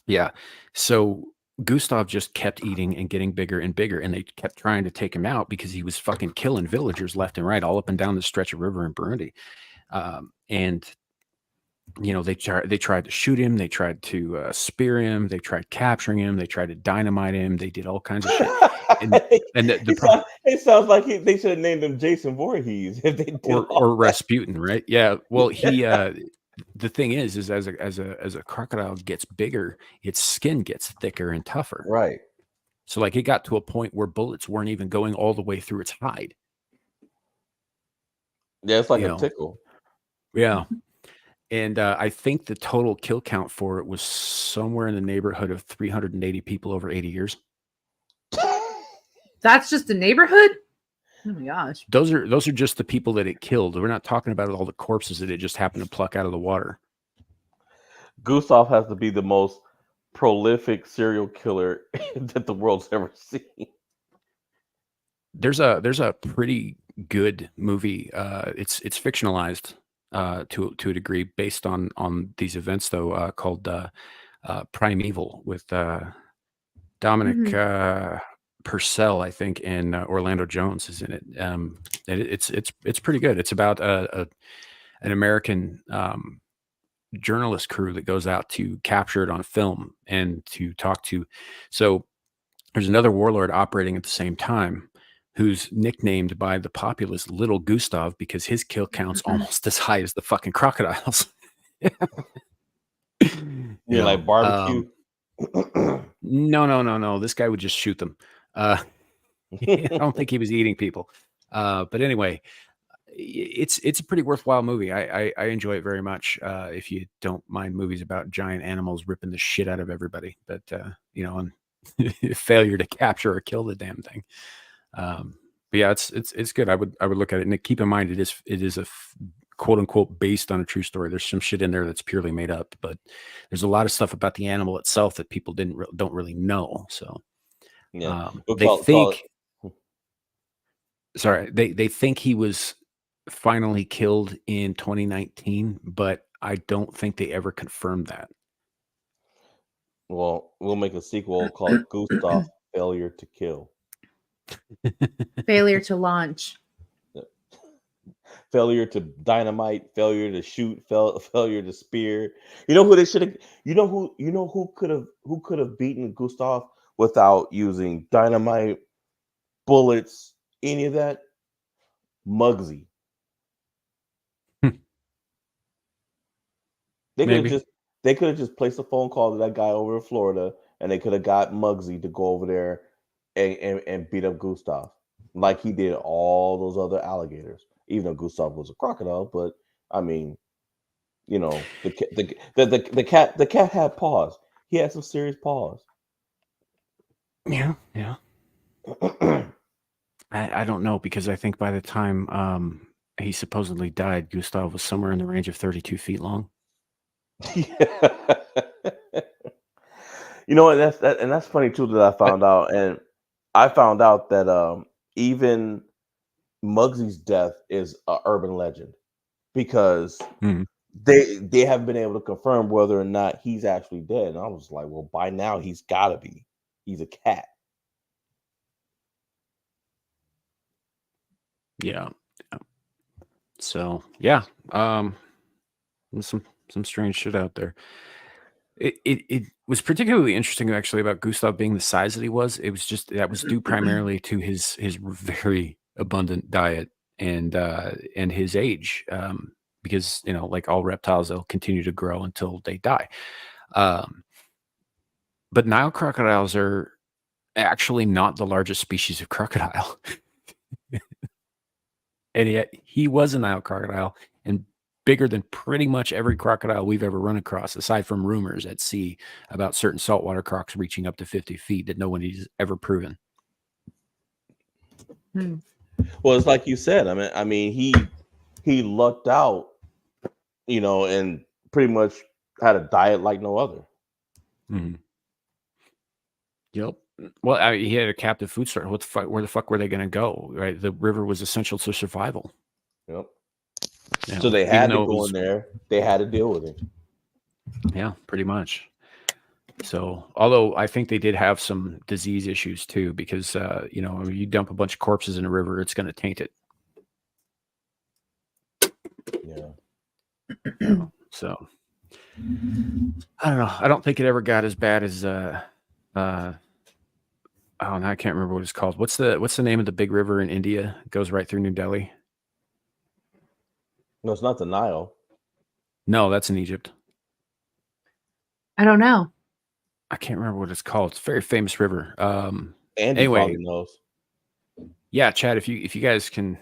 Yeah. So Gustav just kept eating and getting bigger and bigger, and they kept trying to take him out because he was fucking killing villagers left and right, all up and down the stretch of river in Burundi. And they tried to shoot him, they tried to spear him, they tried capturing him, they tried to dynamite him, they did all kinds of shit. And it sounds like they should have named him Jason Voorhees if they did or Rasputin, right? Yeah. Well, he the thing is as a crocodile gets bigger, its skin gets thicker and tougher. Right. So like it got to a point where bullets weren't even going all the way through its hide. Yeah, it's like a tickle. Yeah. And I think the total kill count for it was somewhere in the neighborhood of 380 people over 80 years. That's just the neighborhood? Oh my gosh. Those are just the people that it killed. We're not talking about all the corpses that it just happened to pluck out of the water. Gustav has to be the most prolific serial killer that the world's ever seen. There's a pretty good movie. It's fictionalized to a degree based on these events though, called Primeval with Dominic Purcell, I think, and Orlando Jones is in it. It's pretty good. It's about an American journalist crew that goes out to capture it on film and to talk to. So there's another warlord operating at the same time who's nicknamed by the populace Little Gustav because his kill count's almost as high as the fucking crocodiles. Like barbecue. No. This guy would just shoot them. I don't think he was eating people. But anyway, it's a pretty worthwhile movie. I enjoy it very much. If you don't mind movies about giant animals ripping the shit out of everybody, but and failure to capture or kill the damn thing. But yeah, it's good. I would look at it, and keep in mind it is a quote unquote based on a true story. There's some shit in there that's purely made up, but there's a lot of stuff about the animal itself that people don't really know. So they think he was finally killed in 2019, but I don't think they ever confirmed that. Well, we'll make a sequel called Gustav Failure to Kill. Failure to launch. Failure to dynamite, failure to shoot, failure to spear. You know who they should have? Who could have beaten Gustav without using dynamite, bullets, any of that? Muggsy. They could have just placed a phone call to that guy over in Florida, and they could have got Muggsy to go over there and beat up Gustav like he did all those other alligators. Even though Gustav was a crocodile, but I mean, the cat had paws. He had some serious paws. Yeah. I don't know, because I think by the time he supposedly died, Gustav was somewhere in the range of 32 feet long. Yeah. That's funny too that I found out, and I found out that even Muggsy's death is an urban legend because they have been able to confirm whether or not he's actually dead. And I was like, well, by now he's got to be. He's a cat. Yeah. So yeah, some strange shit out there. It was particularly interesting actually about Gustav being the size that he was. It was just that was due primarily to his very abundant diet and his age, because like all reptiles, they'll continue to grow until they die. But Nile crocodiles are actually not the largest species of crocodile. And yet he was a Nile crocodile and bigger than pretty much every crocodile we've ever run across, aside from rumors at sea about certain saltwater crocs reaching up to 50 feet that no one has ever proven. Well, it's like you said. I mean, he lucked out, and pretty much had a diet like no other. Mm-hmm. Yep. Well, he had a captive food source. Where the fuck were they going to go? Right, the river was essential to survival. Yep. So they had to go in there. They had to deal with it. Yeah, pretty much. So, although I think they did have some disease issues too, because you dump a bunch of corpses in a river, it's going to taint it. Yeah. So I don't know. I don't think it ever got as bad as oh, now I can't remember what it's called. What's the name of the big river in India? It goes right through New Delhi. No, it's not the Nile. No, that's in Egypt. I don't know. I can't remember what it's called. It's a very famous river. Andy Anyway, probably knows. yeah, Chad, if you guys can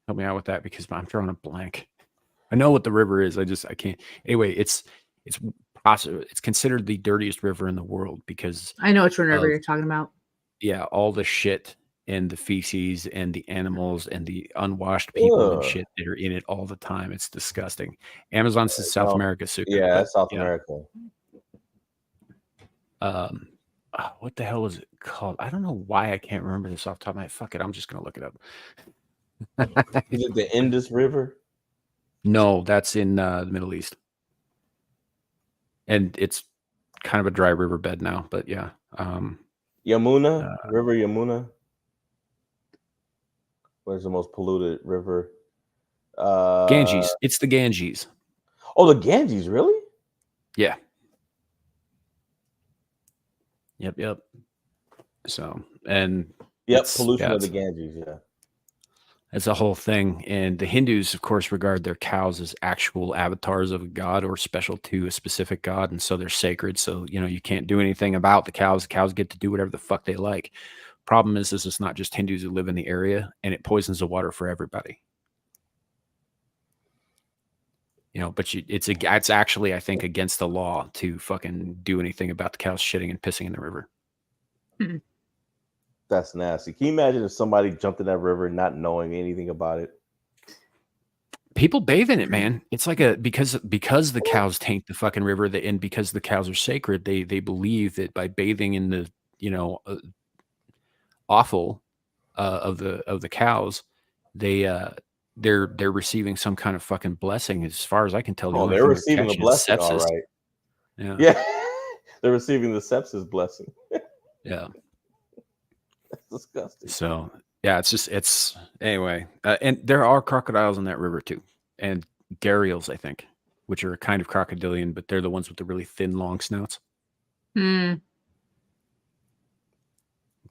help me out with that because I'm drawing a blank. I know what the river is. I can't. Anyway, it's possible. It's considered the dirtiest river in the world because I know which river of, you're talking about. yeah, all the shit and the feces and the animals and the unwashed people and Ugh. shit that are in it all the time. It's disgusting. Amazon's in South No. America, super. Yeah, that's South yeah. America. What the hell was it called? I don't know why I can't remember this off the top of my head. Fuck it, I'm just gonna look it up. Is it the Indus River? No, that's in the Middle East, and it's kind of a dry riverbed now. But yeah, Yamuna? River Yamuna? Where's the most polluted river? Ganges. It's the Ganges. Oh, the Ganges, really? Yeah. Yep. So, and Yep, it's- pollution yeah, of the it's- Ganges, yeah. It's a whole thing. And the Hindus, of course, regard their cows as actual avatars of a god or special to a specific god. And so they're sacred. So, you can't do anything about the cows. The cows get to do whatever the fuck they like. Problem is it's not just Hindus who live in the area, and it poisons the water for everybody. But it's actually, I think, against the law to fucking do anything about the cows shitting and pissing in the river. That's nasty. Can you imagine if somebody jumped in that river not knowing anything about it? People bathe in it, man. It's like because the cows taint the fucking river, and because the cows are sacred, they believe that by bathing in the offal of the cows, they're receiving some kind of fucking blessing. As far as I can tell, the only they're thing receiving a catching is blessing, all sepsis. right. Yeah. They're receiving the sepsis blessing. Yeah. That's disgusting. So yeah, it's anyway, and there are crocodiles in that river too, and gharials, I think, which are a kind of crocodilian, but they're the ones with the really thin, long snouts. Hmm.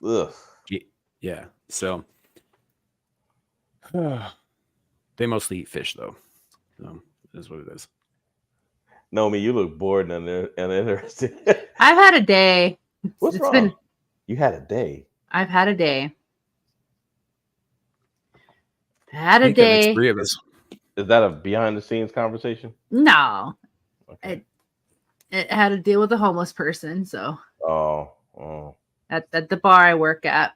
Ugh. Yeah. So they mostly eat fish, though. So that's what it is. Naomi, you look bored and uninterested. I've had a day. What's wrong? You had a day. I've had a day. I think that makes 3 of us. Is that a behind the scenes conversation? No. Okay. It had to deal with a homeless person, so Oh. at the bar I work at.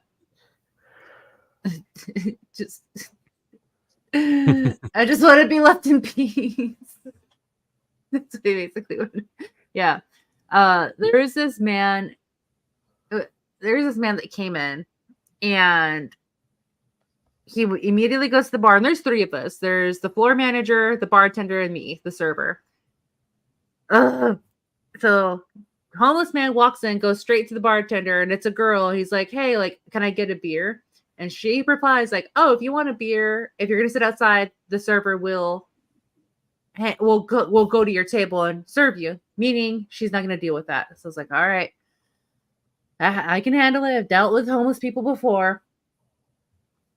just I just want to be left in peace. That's basically what. Yeah. There's this man that came in, and he immediately goes to the bar, and there's 3 of us. There's the floor manager, the bartender, and me, the server. So homeless man walks in, goes straight to the bartender, and it's a girl. He's like, "Hey, like, can I get a beer?" And she replies like, "Oh, if you want a beer, if you're gonna sit outside, the server will go to your table and serve you." Meaning she's not gonna deal with that. So I was like, "All right, I can handle it. I've dealt with homeless people before."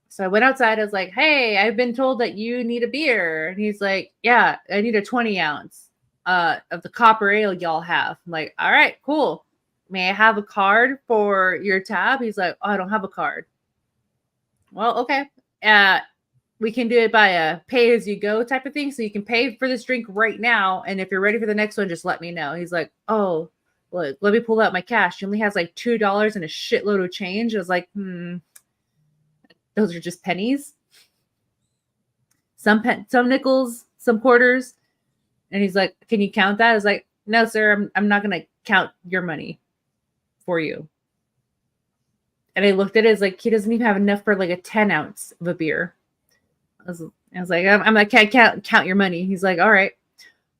So I went outside. I was like, "Hey, I've been told that you need a beer." And he's like, "Yeah, I need a 20 ounce of the copper ale y'all have." I'm like, "All right, cool. May I have a card for your tab?" He's like, "Oh, I don't have a card." Well, okay. We can do it by a pay as you go type of thing. So you can pay for this drink right now. And if you're ready for the next one, just let me know. He's like, "Oh, look, let me pull out my cash." He only has like $2 and a shitload of change. I was like, those are just pennies. Some nickels, some quarters. And he's like, "Can you count that?" I was like, "No, sir, I'm not going to count your money for you." And I looked at it as like, he doesn't even have enough for like a 10 ounce of a beer. I was like, I'm like, "I can't count your money." He's like, "All right,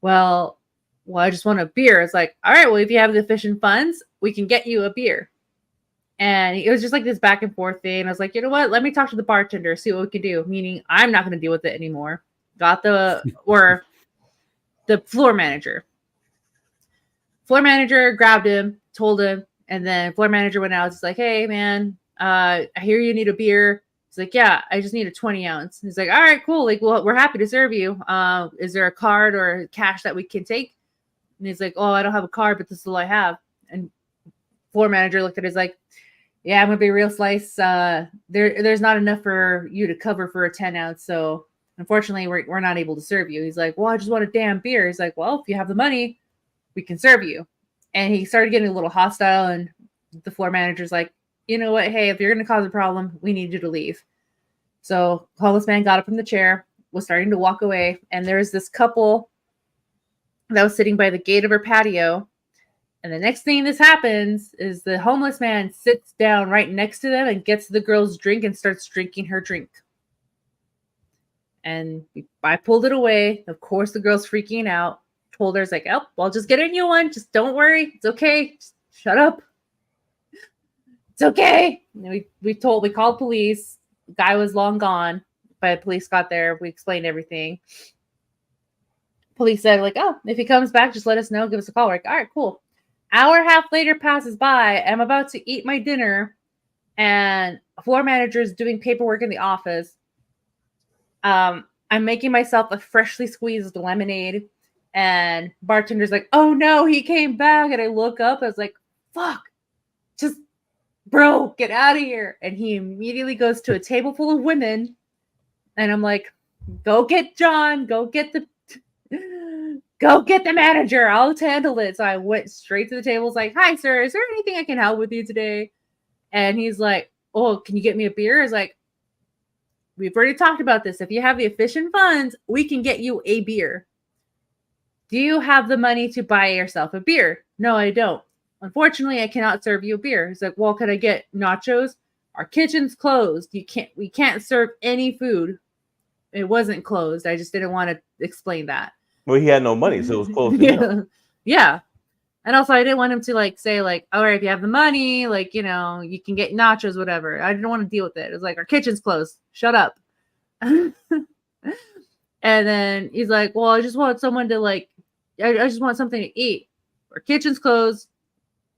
well, I just want a beer." It's like, "All right, well, if you have the efficient funds, we can get you a beer." And it was just like this back and forth thing. I was like, "You know what? Let me talk to the bartender, see what we can do." Meaning I'm not going to deal with it anymore. the floor manager. Floor manager grabbed him, told him, and then floor manager went out. He's like, "Hey, man, I hear you need a beer." He's like, "Yeah, I just need a 20 ounce." He's like, "All right, cool. Like, well, we're happy to serve you. Is there a card or cash that we can take?" And he's like, "Oh, I don't have a card, but this is all I have." And floor manager looked at it, he's like, "Yeah, I'm gonna be real slice. There's not enough for you to cover for a 10 ounce, so unfortunately, we're not able to serve you." He's like, "Well, I just want a damn beer." He's like, "Well, if you have the money, we can serve you." And he started getting a little hostile, and the floor manager's like, "You know what? Hey, if you're going to cause a problem, we need you to leave." So homeless man got up from the chair, was starting to walk away, and there's this couple that was sitting by the gate of her patio. And the next thing this happens is the homeless man sits down right next to them and gets the girl's drink and starts drinking her drink. And I pulled it away. Of course, the girl's freaking out. Told her, "It's like, oh, I'll just get a new one. Just don't worry. It's okay. Just shut up. It's okay." And we called police. The guy was long gone, but police got there. We explained everything. Police said, like, "Oh, if he comes back, just let us know. Give us a call." We're like, "All right, cool." Hour and a half later passes by. I'm about to eat my dinner, and a floor manager is doing paperwork in the office. I'm making myself a freshly squeezed lemonade, and bartender's like, "Oh no, he came back." And I look up, I was like, "Fuck, just bro, get out of here." And he immediately goes to a table full of women, and I'm like, "Go get John, go get the manager. I'll handle it." So I went straight to the table. Was like, "Hi, sir. Is there anything I can help with you today?" And he's like, "Oh, can you get me a beer?" I was like, "We've already talked about this. If you have the efficient funds, we can get you a beer. Do you have the money to buy yourself a beer?" "No, I don't. Unfortunately, I cannot serve you a beer." He's like, "Well, can I get nachos?" "Our kitchen's closed. We can't serve any food." It wasn't closed. I just didn't want to explain that. Well, he had no money, so it was close to him. Yeah. And also, I didn't want him to like say like, "All right, if you have the money, like, you know, you can get nachos, whatever." I didn't want to deal with it. It was like, "Our kitchen's closed. Shut up." And then he's like, "Well, I just want someone to like, I just want something to eat. Our kitchen's closed.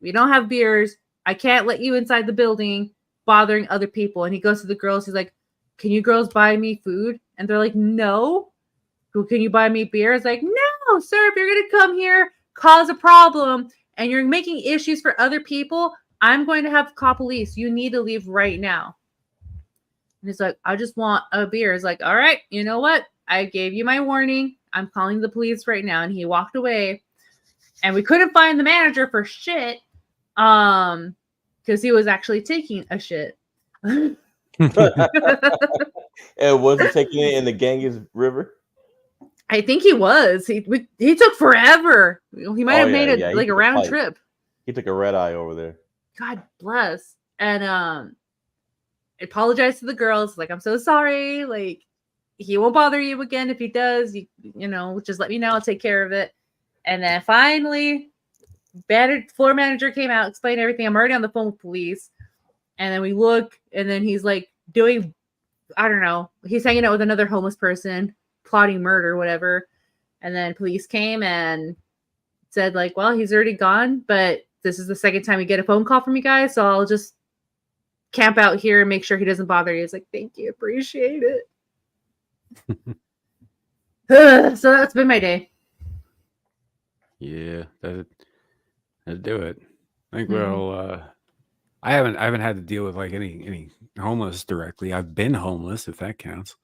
We don't have beers. I can't let you inside the building bothering other people." And he goes to the girls. He's like, "Can you girls buy me food?" And they're like, "No." "Well, can you buy me beer?" It's like, "No, sir, if you're going to come here, cause a problem, and you're making issues for other people, I'm going to have to call police. You need to leave right now." And he's like, "I just want a beer." It's like, "All right, you know what? I gave you my warning. I'm calling the police right now." And he walked away. And we couldn't find the manager for shit. Because he was actually taking a shit. And was he taking it in the Ganges River? I think he was. He took forever. He might have made it like a round trip. He took a red eye over there. God bless. And I apologized to the girls. Like, "I'm so sorry. Like, he won't bother you again. If he does, you know, just let me know. I'll take care of it." And then finally, floor manager came out, explained everything. I'm already on the phone with police. And then we look, and then he's like doing, I don't know, he's hanging out with another homeless person, plotting murder, whatever. And then police came and said, like, "Well, he's already gone, but this is the second time we get a phone call from you guys, so I'll just camp out here and make sure he doesn't bother you." It's like, "Thank you, appreciate it." So that's been my day. Yeah, that'd do it. I think I haven't had to deal with like any homeless directly. I've been homeless, if that counts.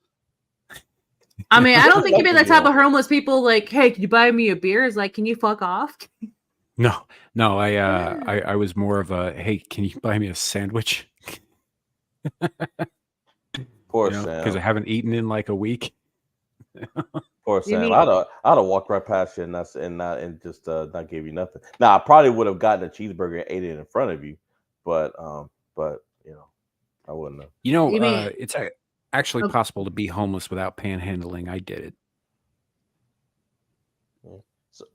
I mean, I don't think you've been the type of homeless people like, "Hey, can you buy me a beer?" It's like, "Can you fuck off?" No. I was more of a, "Hey, can you buy me a sandwich?" Poor Sam. Because I haven't eaten in like a week. Poor Sam. I'd have walked right past you and just not give you nothing. Now I probably would have gotten a cheeseburger and ate it in front of you, but you know, I wouldn't have. It's actually possible to be homeless without panhandling. I did it.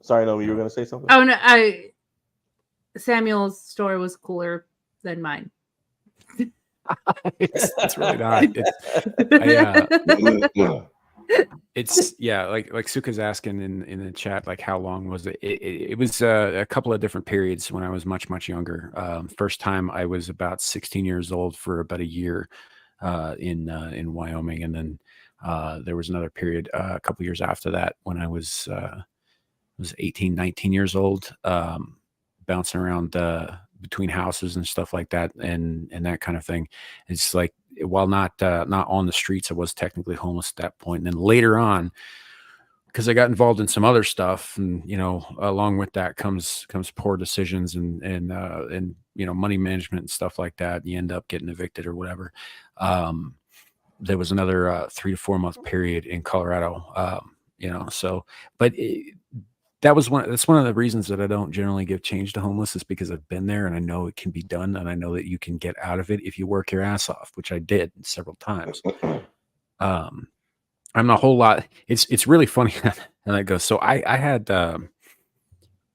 Sorry, no, you were going to say something? Oh no, Samuel's story was cooler than mine. It's really not. It's like Suka's asking in the chat, like how long was it? It was a couple of different periods when I was much younger. First time I was about 16 years old for about a year in Wyoming, and then there was another period a couple years after that when I was 18, 19 years old, bouncing around between houses and stuff like that, and that kind of thing. It's like, while not on the streets, I was technically homeless at that point. And then later on, because I got involved in some other stuff, and along with that comes poor decisions and money management and stuff like that. You end up getting evicted or whatever. There was another 3 to 4 month period in Colorado. So, but that's one of the reasons that I don't generally give change to homeless, is because I've been there and I know it can be done, and I know that you can get out of it if you work your ass off, which I did several times. I'm a whole lot. It's really funny how that goes. So I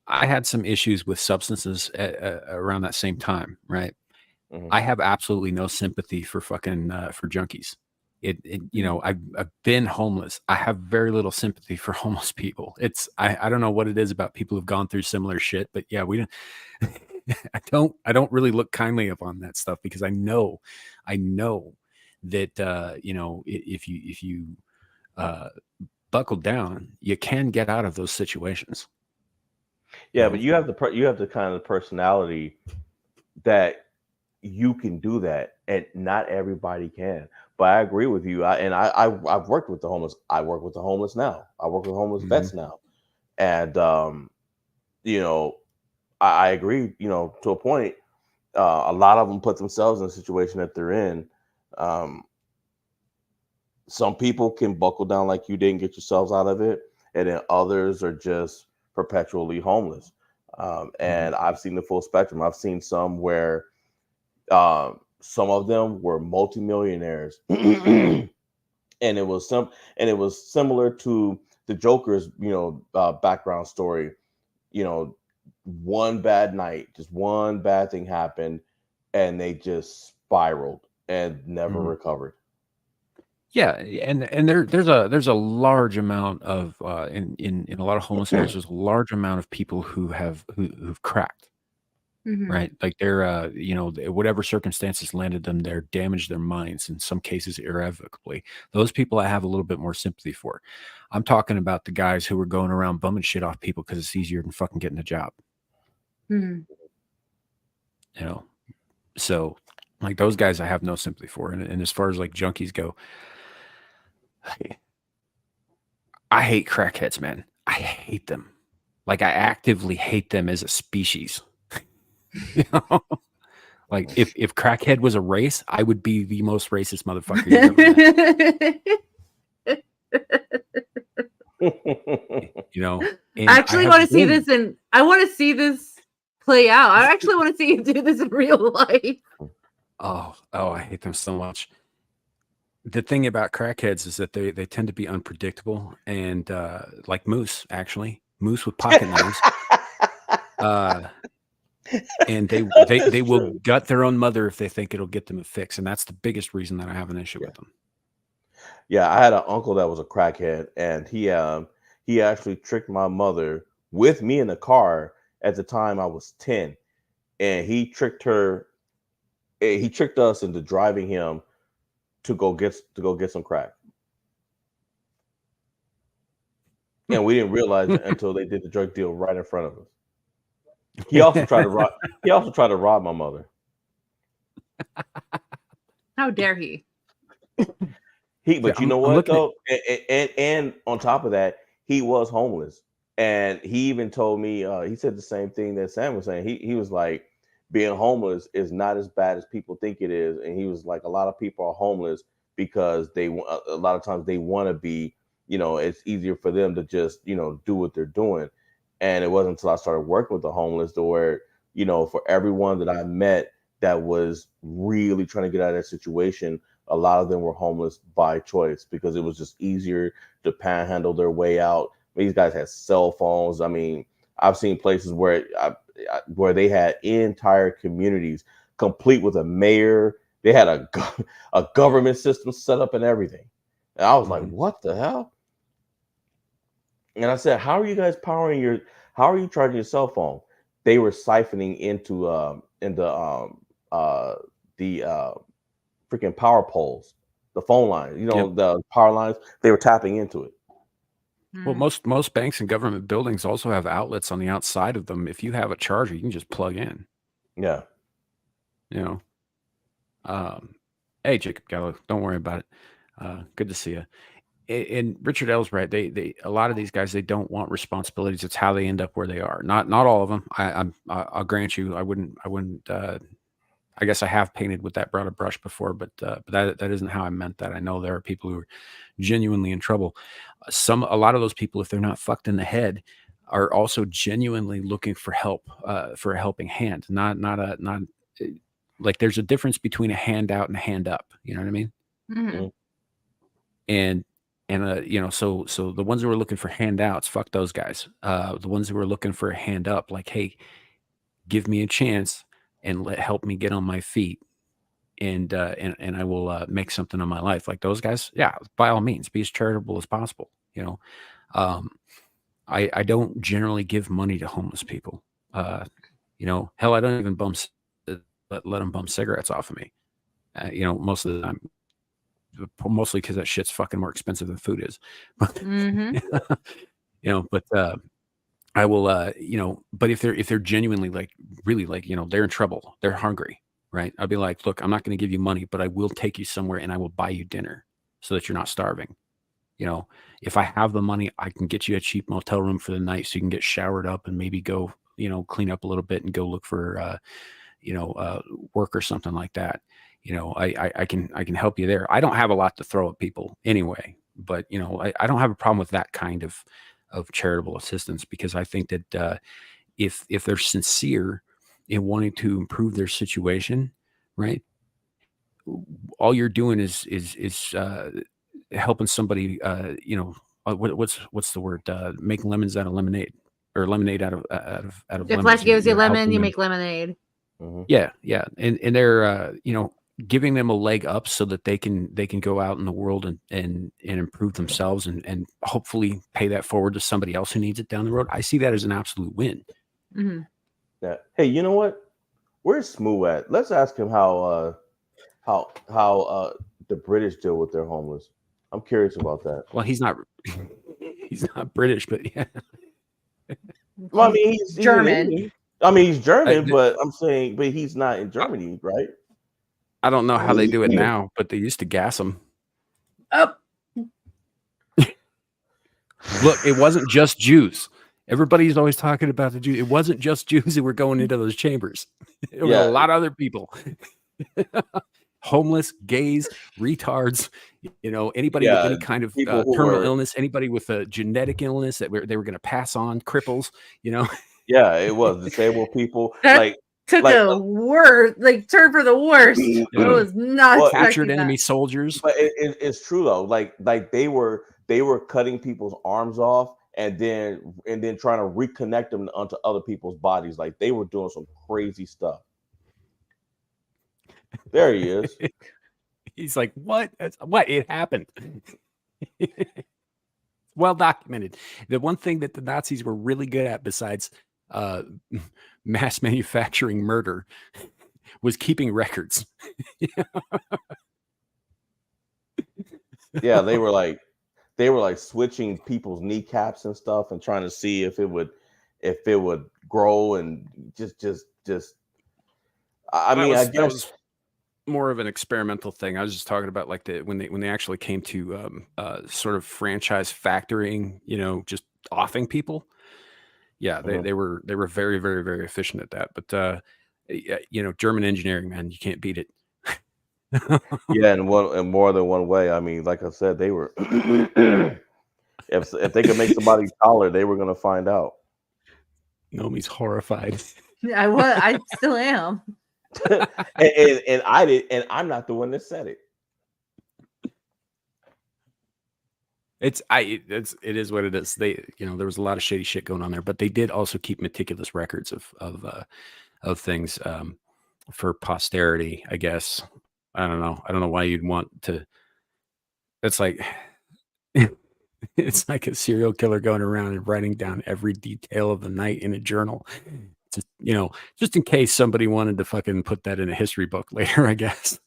had some issues with substances around that same time, right? Mhm. I have absolutely no sympathy for fucking for junkies. I've been homeless. I have very little sympathy for homeless people. I don't know what it is about people who've gone through similar shit, but yeah, we don't. I don't really look kindly upon that stuff, because I know that if you buckle down, you can get out of those situations. Yeah, but you have the kind of personality that you can do that, and not everybody can. But I agree with you. I've worked with the homeless. I work with the homeless now. I work with homeless vets now, and I agree. To a point, a lot of them put themselves in a situation that they're in. Some people can buckle down like you did and get yourselves out of it, and then others are just perpetually homeless. And I've seen the full spectrum. I've seen some where some of them were multimillionaires, and it was similar to the Joker's background story. One bad night, just one bad thing happened, and they just spiraled and never recovered. Yeah, and there's a large amount of in a lot of homeless areas, there's a large amount of people who've cracked. Right, like they're whatever circumstances landed them there damaged their minds, in some cases irrevocably. Those people I have a little bit more sympathy for. I'm talking about the guys who were going around bumming shit off people because it's easier than fucking getting a job. So like those guys I have no sympathy for. And as far as like junkies go, I hate crackheads, man. I hate them. Like, I actively hate them as a species. Like if crackhead was a race, I would be the most racist motherfucker you've ever met. I actually want to see this, and I want to see this play out. I actually want to see you do this in real life. Oh, I hate them so much. The thing about crackheads is that they tend to be unpredictable, and like moose with pocket knives. And they will gut their own mother if they think it'll get them a fix, and that's the biggest reason that I have an issue with them. Yeah, I had an uncle that was a crackhead, and he actually tricked my mother with me in the car at the time I was 10, and he tricked us into driving him to go get some crack. And we didn't realize it until they did the drug deal right in front of us. He also tried to rob my mother. How dare he? But you know what though? And on top of that, he was homeless. And he even told me, he said the same thing that Sam was saying. He was like, being homeless is not as bad as people think it is. And he was like, a lot of people are homeless because a lot of times they want to be, it's easier for them to just, do what they're doing. And it wasn't until I started working with the homeless to where, for everyone that I met that was really trying to get out of that situation, a lot of them were homeless by choice because it was just easier to panhandle their way out. These guys had cell phones. I mean, I've seen places where they had entire communities complete with a mayor. They had a government system set up and everything. And I was like, Mhm. what the hell? And I said, how are you guys how are you charging your cell phone? They were siphoning into the freaking power poles, the phone lines, Yep. the power lines. They were tapping into it. Well, Mm. most banks and government buildings also have outlets on the outside of them. If you have a charger, you can just plug in. Yeah. You know. Hey, Jacob Gallo, don't worry about it. Good to see you. And Richard L's right. They a lot of these guys, they don't want responsibilities. It's how they end up where they are. Not all of them. I'll grant you. I wouldn't. I guess I have painted with that broad brush before, but that isn't how I meant that. I know there are people who are genuinely in trouble. A lot of those people, if they're not fucked in the head, are also genuinely looking for help, for a helping hand. Not like there's a difference between a handout and a hand up. You know what I mean? Mhm. Mhm. And so the ones who are looking for handouts, fuck those guys. The ones who are looking for a hand up, like, hey, give me a chance and help me get on my feet, and I will make something of my life. Like those guys, yeah, by all means, be as charitable as possible. Um, I don't generally give money to homeless people. Hell, I don't even let them bum cigarettes off of me. Most of the time, mostly because that shit's fucking more expensive than food is. Mhm. But I will, but if they're genuinely like, really like, they're in trouble, they're hungry, right? I'll be like, look, I'm not going to give you money, but I will take you somewhere and I will buy you dinner so that you're not starving. If I have the money, I can get you a cheap motel room for the night so you can get showered up and maybe go, clean up a little bit and go look for, work or something like that. I can help you there. I don't have a lot to throw at people anyway, but I don't have a problem with that kind of charitable assistance, because I think that if they're sincere in wanting to improve their situation, right, all you're doing is helping somebody. What's the word? Make lemons out of lemonade, or lemonade out of If life lemons. gives you You're lemon, helping you them. make lemonade. Mhm. Yeah, and they're giving them a leg up so that they can go out in the world and improve themselves, and hopefully pay that forward to somebody else who needs it down the road. I see that as an absolute win. Mhm. Yeah. Hey, you know what? Where's Smooth at? Let's ask him how the British deal with their homeless. I'm curious about that. Well, he's not British, but yeah. Well, I He's mean, he's in German. England. I mean, he's I, German, but I'm saying, but he's not in Germany, right? I don't know how they do it now, but they used to gas them. Oh, Look, it wasn't just Jews. Everybody's always talking about the Jews. It wasn't just Jews who were going into those chambers. It was a Yeah, lot of other people. Homeless, gays, retards, anybody with yeah. any kind of People who terminal were, illness, anybody with a genetic illness that they were going to pass on, cripples, yeah, it was disabled people, that like, took like, a turn for the worst. I was not well, captured expecting enemy that. soldiers. but it's true though. Like they were cutting people's arms off and then trying to reconnect them onto other people's bodies. Like they were doing some crazy stuff. There he is. He's like, what? What? It happened. Well documented. The one thing that the Nazis were really good at, besides uh, mass manufacturing murder, was keeping records. Yeah, they were like switching people's kneecaps and stuff and trying to see if it would grow and just I That mean, I was guess more of an experimental thing. I was just talking about like when they actually came to sort of franchise factoring, just offing people. Yeah, mhm. they were very, very, very efficient at that. But German engineering, man, you can't beat it. Yeah, in more than one way. I mean, like I said, they were if they could make somebody taller, they were gonna find out. Nomi's horrified. I still am. and I did, and I'm not the one that said it. It is what it is. They, there was a lot of shady shit going on there, but they did also keep meticulous records of things for posterity, I guess. I don't know why you'd want to. It's like It's like a serial killer going around and writing down every detail of the night in a journal. Just, just in case somebody wanted to fucking put that in a history book later, I guess.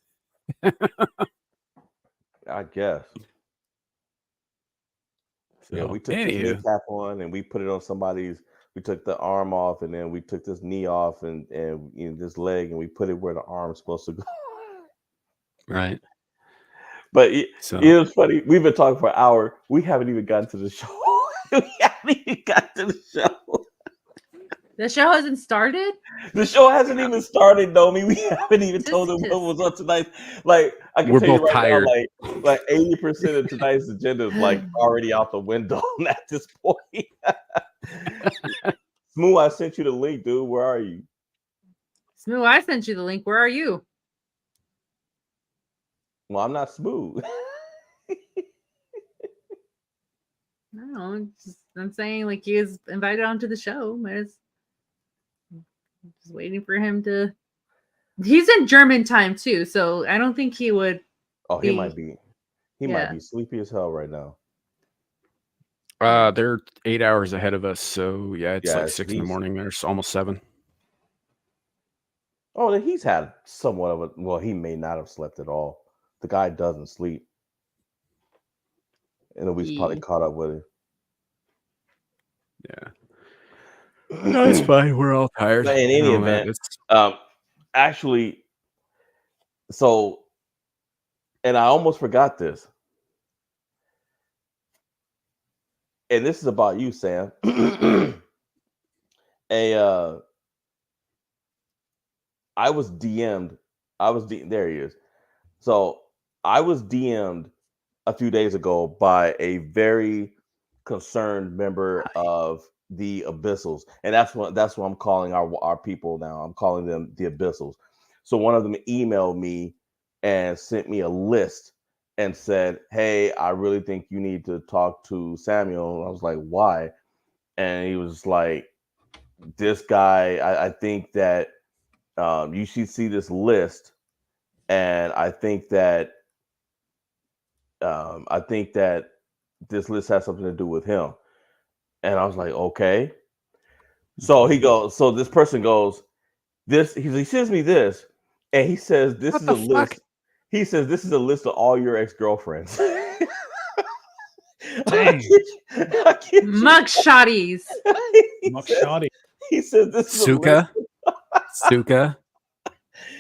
I guess. So, Yeah, we took this kneecap on and we put it on somebody's. We took the arm off and then we took this knee off and this leg and we put it where the arm's supposed to go. Right. But it was funny. We've been talking for an hour. We haven't even gotten to the show. We haven't even gotten to the show. The show hasn't started? The show hasn't even started, Domi. We haven't even told them what was on tonight. Like, I can We're tell you both right tired. now, like 80% of tonight's agenda is like already out the window at this point. Smooth, I sent you the link, dude. Where are you? Smooth, I sent you the link. Where are you? Well, I'm not Smooth. No, I'm saying like he was invited onto the show. Just waiting for him to. He's in German time too, so I don't think he would. Oh, he might be. He might be sleepy as hell right now. They're 8 hours ahead of us, so it's like 6 in the morning. There's almost 7. Oh, then he's had somewhat of a. Well, he may not have slept at all. The guy doesn't sleep, and we probably caught up with him. Yeah. No, it's fine. We're all tired. But in any event, actually, so, and I almost forgot this. And this is about you, Sam. I was DM'd. There he is. So I was DM'd a few days ago by a very concerned member of the Abyssals, and that's what I'm calling our people now. I'm calling them the Abyssals. So one of them emailed me and sent me a list and said, "Hey, I really think you need to talk to Samuel." And I was like, "Why?" And he was like, "This guy, I think that you should see this list, and I think that this list has something to do with him." And I was like, "Okay." So he goes. So this person goes. He sends me this, and he says, "This is a list." He says, "This is a list of all your ex-girlfriends." Mugshotties. He says, "This is Suka.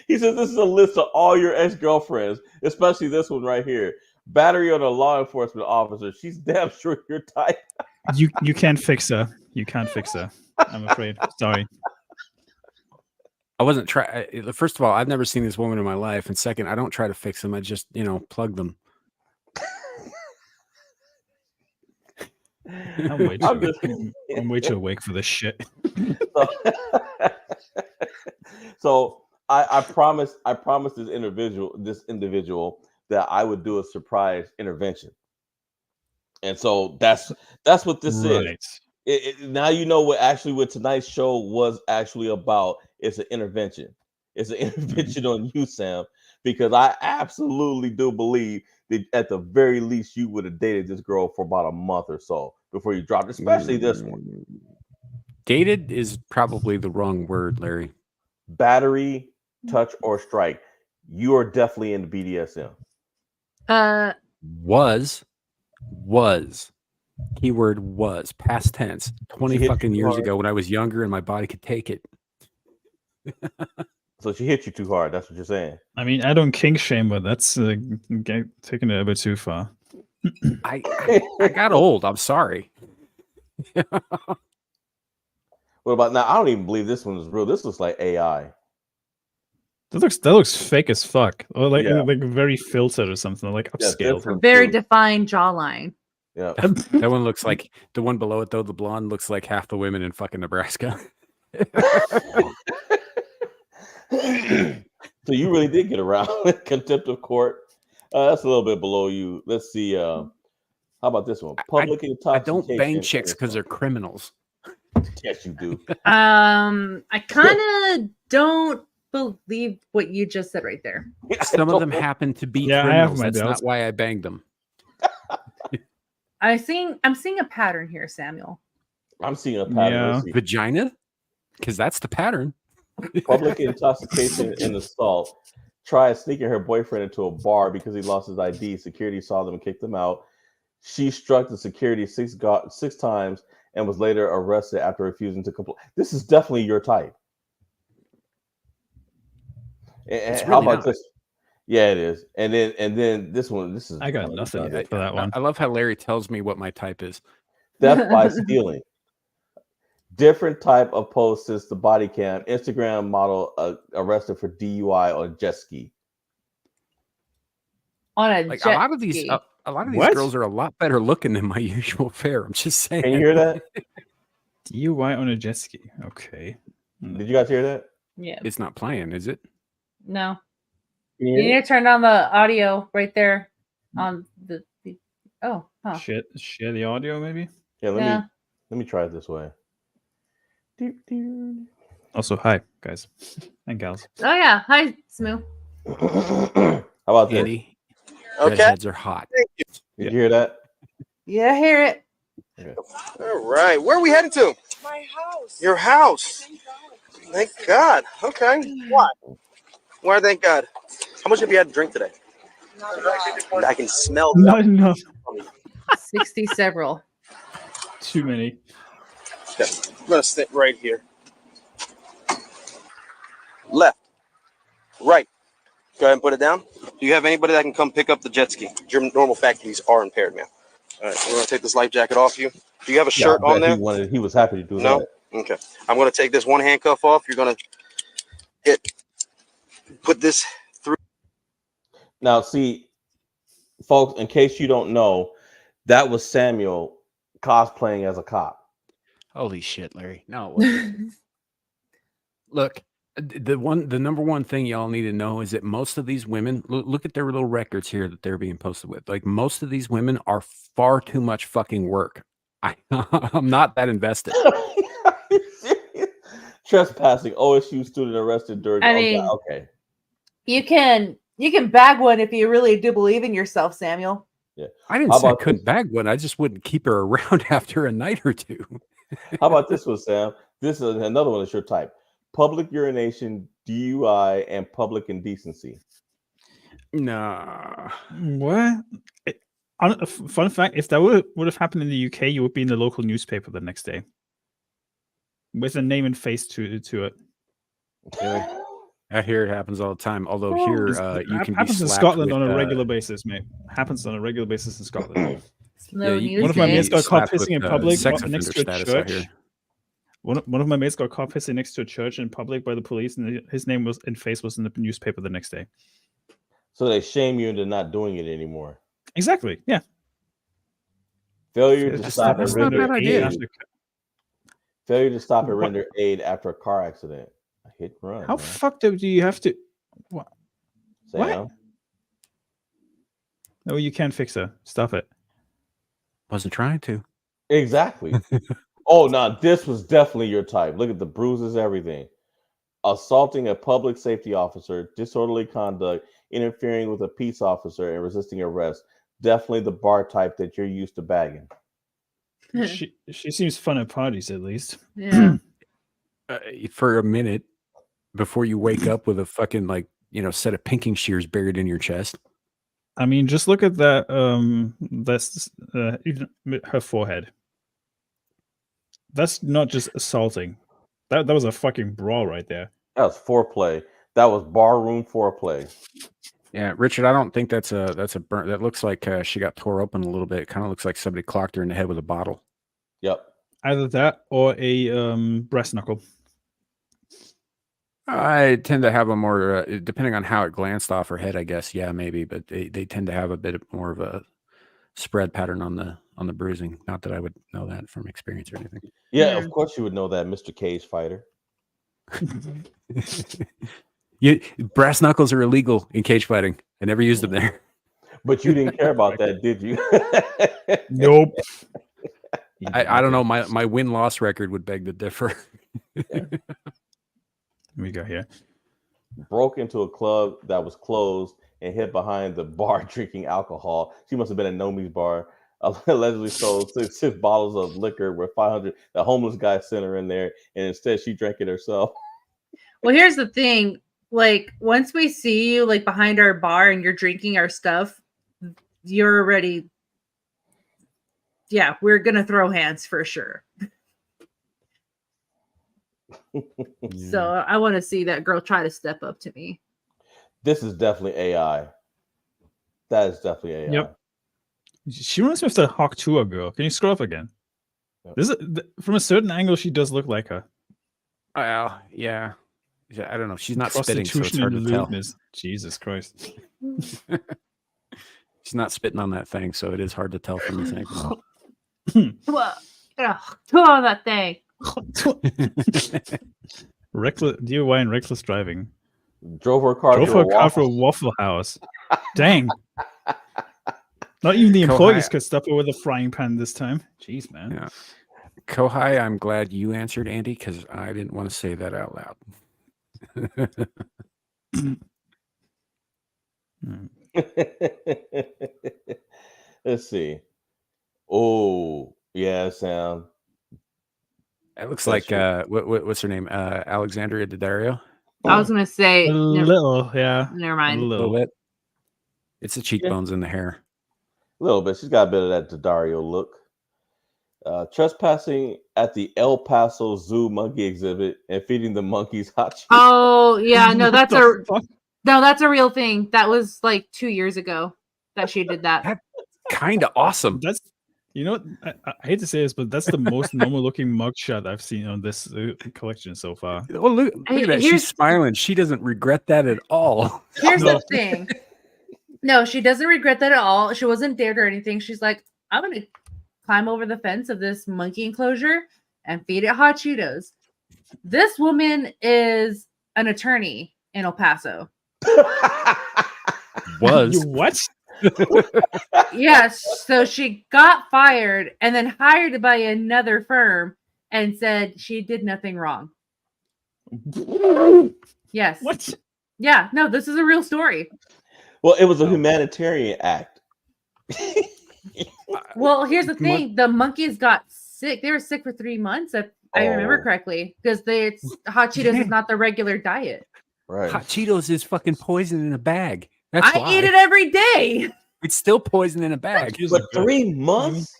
He says, "This is a list of all your ex-girlfriends, especially this one right here. Battery on a law enforcement officer. She's damn sure your type." You can't fix her. You can't fix her. I'm afraid. Sorry. I wasn't trying. First of all, I've never seen this woman in my life, and second, I don't try to fix them. I just, plug them. I'm way too awake for this shit. So I promised this individual that I would do a surprise intervention, and so that's what this is. Now you know what tonight's show was actually about. It's an intervention. It's an intervention on you, Sam, because I absolutely do believe that at the very least you would have dated this girl for about a month or so before you dropped, especially this one. Dated is probably the wrong word, Larry. Battery, touch, or strike. You are definitely in the BDSM. Was. Keyword was. Past tense. 20 fucking years ago when I was younger and my body could take it. So she hit you too hard. That's what you're saying. I mean, I don't kink shame, but that's taking it a bit too far. I got old. I'm sorry. What about now? I don't even believe this one is real. This looks like AI. That looks fake as fuck. Or like very filtered or something. Like upscaled. Very defined jawline. Yeah. That one looks like the one below it though. The blonde looks like half the women in fucking Nebraska. So you really did get around contempt of court. That's a little bit below you. Let's see. How about this one? Public intoxication. I don't bang chicks because they're criminals. Yes, you do. I kind of don't believe what you just said right there. Some of them happen to be criminals. That's not why I banged them. I'm seeing a pattern here, Samuel. I'm seeing a pattern. Yeah. Let's see. Vagina? Because that's the pattern. Public intoxication and assault. Tried sneaking her boyfriend into a bar because he lost his ID. Security saw them and kicked him out. She struck the security six times and was later arrested after refusing to comply. This is definitely your type. And It's how really about not. this? Yeah, it is. And then this one. This is. I got nothing for that one. I love how Larry tells me what my type is. Theft by stealing. Different type of post since the body cam. Instagram model arrested for DUI on jet ski. On a Like jet a lot of these What? girls are a lot better looking than my usual fare. I'm just saying. Can you hear that? DUI on a jet ski. Okay. Did you guys hear that? Yeah. It's not playing, is it? No. Can you You hear need to turn on the audio right there on the oh, huh. Share the audio, maybe. Yeah, Yeah. let me try it this way. Also, hi guys and gals. Oh yeah. Hi, Smoo. How about this? Andy, Okay. redheads are hot. Did you hear that? Yeah, I hear it. All right. Where are we heading to? My house. Your house. Thank God. Okay. Why? Why? Thank God. How much have you had to drink today? Not a lot. I can smell. Not enough. 60 several. Too many. Okay. I'm gonna sit right here. Left. Right. Go ahead and put it down. Do you have anybody that can come pick up the jet ski? Your normal faculties are impaired, man. All right. We're gonna take this life jacket off you. Do you have a shirt Yeah, I on bet there? He was happy to do No? that. Okay. I'm going to take this one handcuff off. You're going to put this through. Now, see, folks, in case you don't know, that was Samuel cosplaying as a cop. Holy shit, Larry. No. it wasn't. Look, the number one thing y'all need to know is that most of these women, look at their little records here that they're being posted with. Like most of these women are far too much fucking work. I'm not that invested. Trespassing. OSU student arrested during. I mean, okay. You can bag one if you really do believe in yourself, Samuel. Yeah. I didn't say I couldn't bag one. I just wouldn't keep her around after a night or two. How about this one, Sam? This is another one that's your type. Public urination, DUI, and public indecency. Nah. What? Fun fact: if that would have happened in the UK, you would be in the local newspaper the next day with a name and face to it. I hear it happens all the time. Although here, you can be happens in slapped Scotland with, on a regular basis, mate. Happens on a regular basis in Scotland. Slow you- news One of my day. mates got caught slapped with, pissing in public sex next offender to a status out church. here. One of my mates got caught pissing next to a church in public by the police, and his name was and face was in the newspaper the next day. So they shame you into not doing it anymore. Exactly. Yeah. Failure to Just stop and that's not a render bad idea. aid. Failure to stop and render aid after a car accident. A hit and run. How man. fucked up do you have to? What? Sam? No, you can't fix her. Stop it. Wasn't trying to. Exactly. Oh, no, this was definitely your type. Look at the bruises, everything. Assaulting a public safety officer, disorderly conduct, interfering with a peace officer, and resisting arrest. Definitely the bar type that you're used to bagging. She seems fun at parties, at least. Yeah. For a minute before you wake up with a fucking set of pinking shears buried in your chest. I mean, just look at that. That's even her forehead. That's not just assaulting. That was a fucking brawl right there. That was foreplay. That was barroom foreplay. Yeah, Richard, I don't think that's a burn. That looks like she got tore open a little bit. It kind of looks like somebody clocked her in the head with a bottle. Yep. Either that or a breast knuckle. I tend to have a more, depending on how it glanced off her head, I guess. Yeah, maybe, but they tend to have a bit more of a spread pattern on the bruising. Not that I would know that from experience or anything. Yeah, of course you would know that, Mr. Cage Fighter. Brass knuckles are illegal in cage fighting. I never used them there. But you didn't care about that, did you? Nope. I don't know. My win-loss record would beg to differ. We go here. Broke into a club that was closed and hid behind the bar drinking alcohol. She must have been at Nomi's bar. allegedly sold six bottles of liquor with 500. The homeless guy sent her in there, and instead she drank it herself. Well, here's the thing. Like, once we see you like behind our bar and you're drinking our stuff, you're already, yeah, we're gonna throw hands for sure. So I want to see that girl try to step up to me. This is definitely AI. That is definitely AI. Yep. She reminds me of the Hawk Tour girl. Can you scroll up again? Yep. This is, from a certain angle, she does look like her. Yeah. I don't know. She's not spitting, so it's Prostitution hard and to tell. lewdness. Jesus Christ. She's not spitting on that thing, so it is hard to tell from this angle. Well, come on that thing. Reckless DUI and reckless driving. Drove her car. Drove to her a car for a Waffle- Waffle House. Dang. Not even the Kohai- employees could stop her with a frying pan this time. Jeez, man. Yeah. Kohai, I'm glad you answered, Andy, because I didn't want to say that out loud. Let's see. Oh, yeah, Sam. It looks That's like true. what's her name? Alexandria Daddario. I was gonna say, A little, yeah. never A mind. A little little. bit. It's the cheekbones and the hair. A little bit. She's got a bit of that Daddario look. Trespassing at the El Paso Zoo monkey exhibit and feeding the monkeys hot Cheetos. Oh yeah, no, What that's the fuck? that's a real thing. That was like 2 years ago that she did that. Kind of awesome. That's, you know, I hate to say this, but that's the most normal looking mugshot I've seen on this collection so far. Oh, look at that. Here's- She's smiling. She doesn't regret that at all. Here's No. the thing. No, she doesn't regret that at all. She wasn't dared or anything. She's like, I'm gonna climb over the fence of this monkey enclosure and feed it hot Cheetos. This woman is an attorney in El Paso. Was. You what? Yes, so she got fired and then hired by another firm and said she did nothing wrong. Yes. What? Yeah, no, this is a real story. Well, it was a humanitarian act. Well, here's the thing: the monkeys got sick. They were sick for 3 months, if I remember Oh. correctly, because hot Cheetos is not the regular diet. Right. Hot Cheetos is fucking poison in a bag. That's I why. eat it every day. It's still poison in a bag. But 3 months?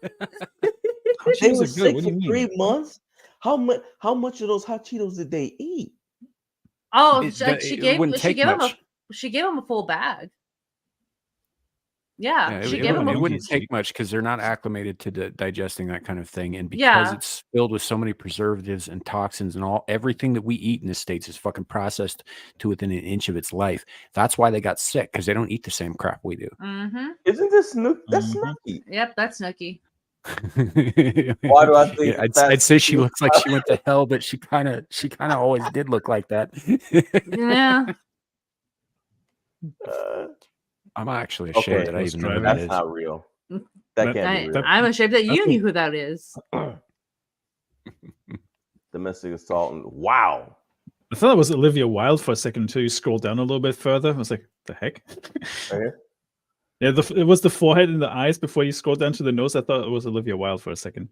Hot They Cheetos were are good. sick What for do you mean? 3 months? How much of those hot Cheetos did they eat? Oh, It's she, the- she it gave wouldn't she take gave him much. she gave him a full bag. Yeah, Yeah, she it, gave him it a wouldn't monkeys take eat. much because they're not acclimated to digesting that kind of thing, and because Yeah. it's filled with so many preservatives and toxins and everything that we eat in the States is fucking processed to within an inch of its life. That's why they got sick, because they don't eat the same crap we do. Mm-hmm. Isn't this Snook? That's Mhm. Snooky. Yep, that's Snooky. Why do I think Yeah, that's I'd say she looks like she went to hell, but she kind of always did look like that. Yeah. Uh, I'm actually ashamed Okay, that I let's even know try who that. that that's is. not real. That That- can't be real. I'm ashamed that you That's knew who that is. Domestic assault. Wow. I thought it was Olivia Wilde for a second until you scroll down a little bit further. I was like, the heck? Right here? Yeah, it was the forehead and the eyes before you scroll down to the nose. I thought it was Olivia Wilde for a second.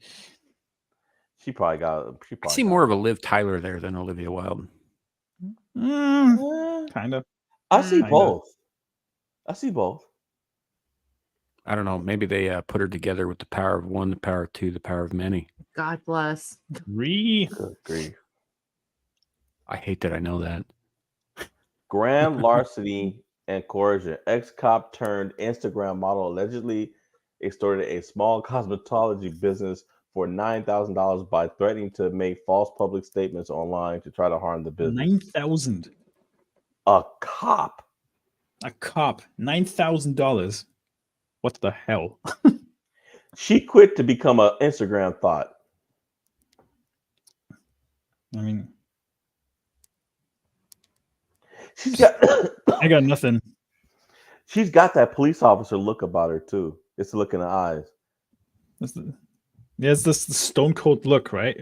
She probably got. I see more of a Liv Tyler there than Olivia Wilde. Kind of. I see Kinda. both. I see both. I don't know. Maybe they put her together with the power of one, the power of two, the power of many. God bless. Good grief. I hate that I know that. Grand larceny and coercion. Ex-cop turned Instagram model allegedly extorted a small cosmetology business for $9,000 by threatening to make false public statements online to try to harm the business. 9,000. A cop. A cop. $9,000. What the hell? She quit to become an Instagram thought. I mean, She's got I got nothing. she's got that police officer look about her too. It's the look in the eyes. There's this stone cold look, right?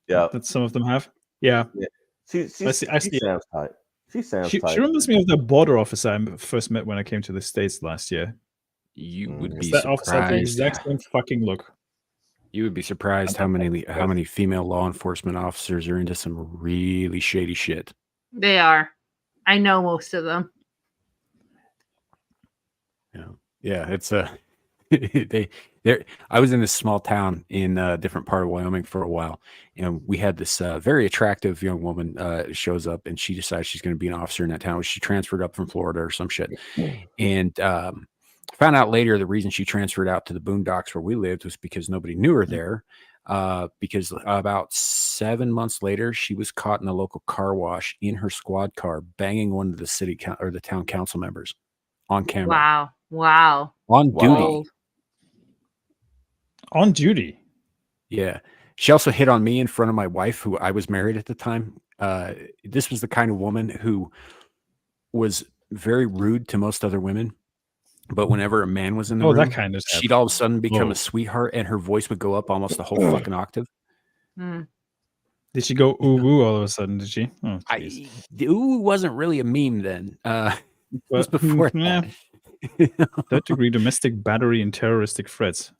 Yeah. That some of them have. Yeah. She I see it. sounds tight. She sounds She tight. reminds me of the border officer I first met when I came to the States last year. You would Mm. be That officer had the surprised. exact same fucking look. You would be surprised how many female law enforcement officers are into some really shady shit. They are. I know most of them. Yeah, it's I was in this small town in a different part of Wyoming for a while, and we had this very attractive young woman shows up, and she decides she's going to be an officer in that town. She transferred up from Florida or some shit, and found out later the reason she transferred out to the boondocks where we lived was because nobody knew her there. Because about 7 months later, she was caught in a local car wash in her squad car, banging one of the or the town council members on camera. Wow. On duty. Bold. On duty. Yeah. She also hit on me in front of my wife, who I was married at the time. This was the kind of woman who was very rude to most other women. But whenever a man was in the room, that kind of she'd all of a sudden become a sweetheart, and her voice would go up almost the whole fucking octave. Mm. Did she go ooh woo all of a sudden? Did she? Oh, Ooh wasn't really a meme then. It was before that. Third degree domestic battery and terroristic threats.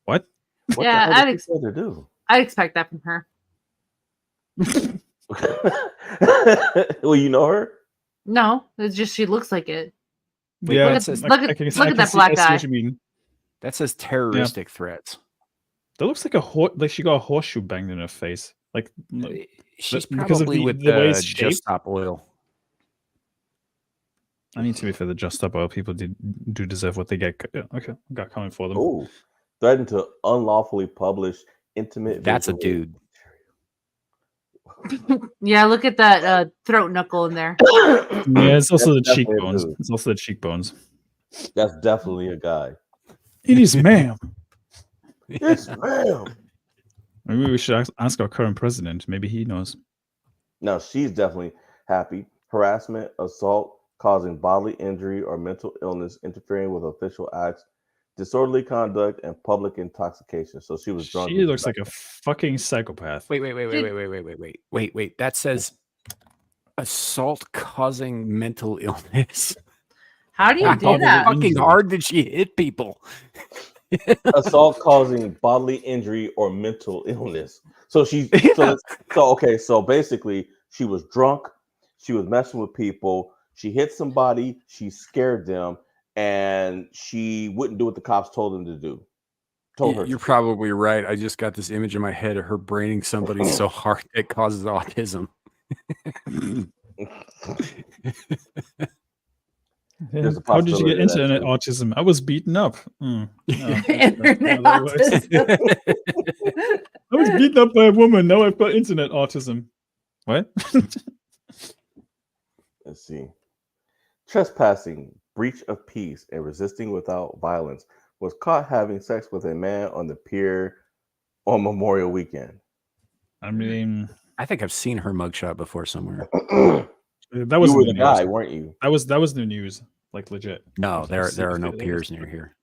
What? What Yeah, the hell did you do? I'd expect that from her. Well, you know her? No, it's just she looks like it. Wait, Yeah, what Look says- at that black I see guy. what you mean. That says terroristic threats. That looks like like she got a horseshoe banged in her face. Like She's because of probably with the way it's Just shaped. Stop Oil. I need to be fair. The Just Stop Oil people do deserve what they get. Okay, got coming for them. Oh, threatened to unlawfully publish intimate. That's a visual- dude. Yeah, look at that throat knuckle in there. Yeah, it's also the That's definitely a cheekbones. dude. It's also the cheekbones. That's definitely a guy. It is, ma'am. Yes, ma'am. Maybe we should ask our current president. Maybe he knows. Now she's definitely happy. Harassment, assault, causing bodily injury or mental illness, interfering with official acts, disorderly conduct, and public intoxication. So she was drunk. She looks like a fucking psychopath. Wait. That says assault causing mental illness. How do you do How that? fucking hard did she hit people? assault causing bodily injury or mental illness. So so basically she was drunk, she was messing with people, she hit somebody, she scared them, and she wouldn't do what the cops told them to do. You're probably right. I just got this image in my head of her braining somebody so hard it causes autism. Yeah. How did you get internet autism? I was beaten up. Internet autism. I was beaten up by a woman. Now I've got internet autism. What? Let's see. Trespassing, breach of peace, and resisting without violence was caught having sex with a man on the pier on Memorial Weekend. I mean, I think I've seen her mugshot before somewhere. that was you were the the guy, news. weren't you? That was the news, like legit. No, there are no piers near here.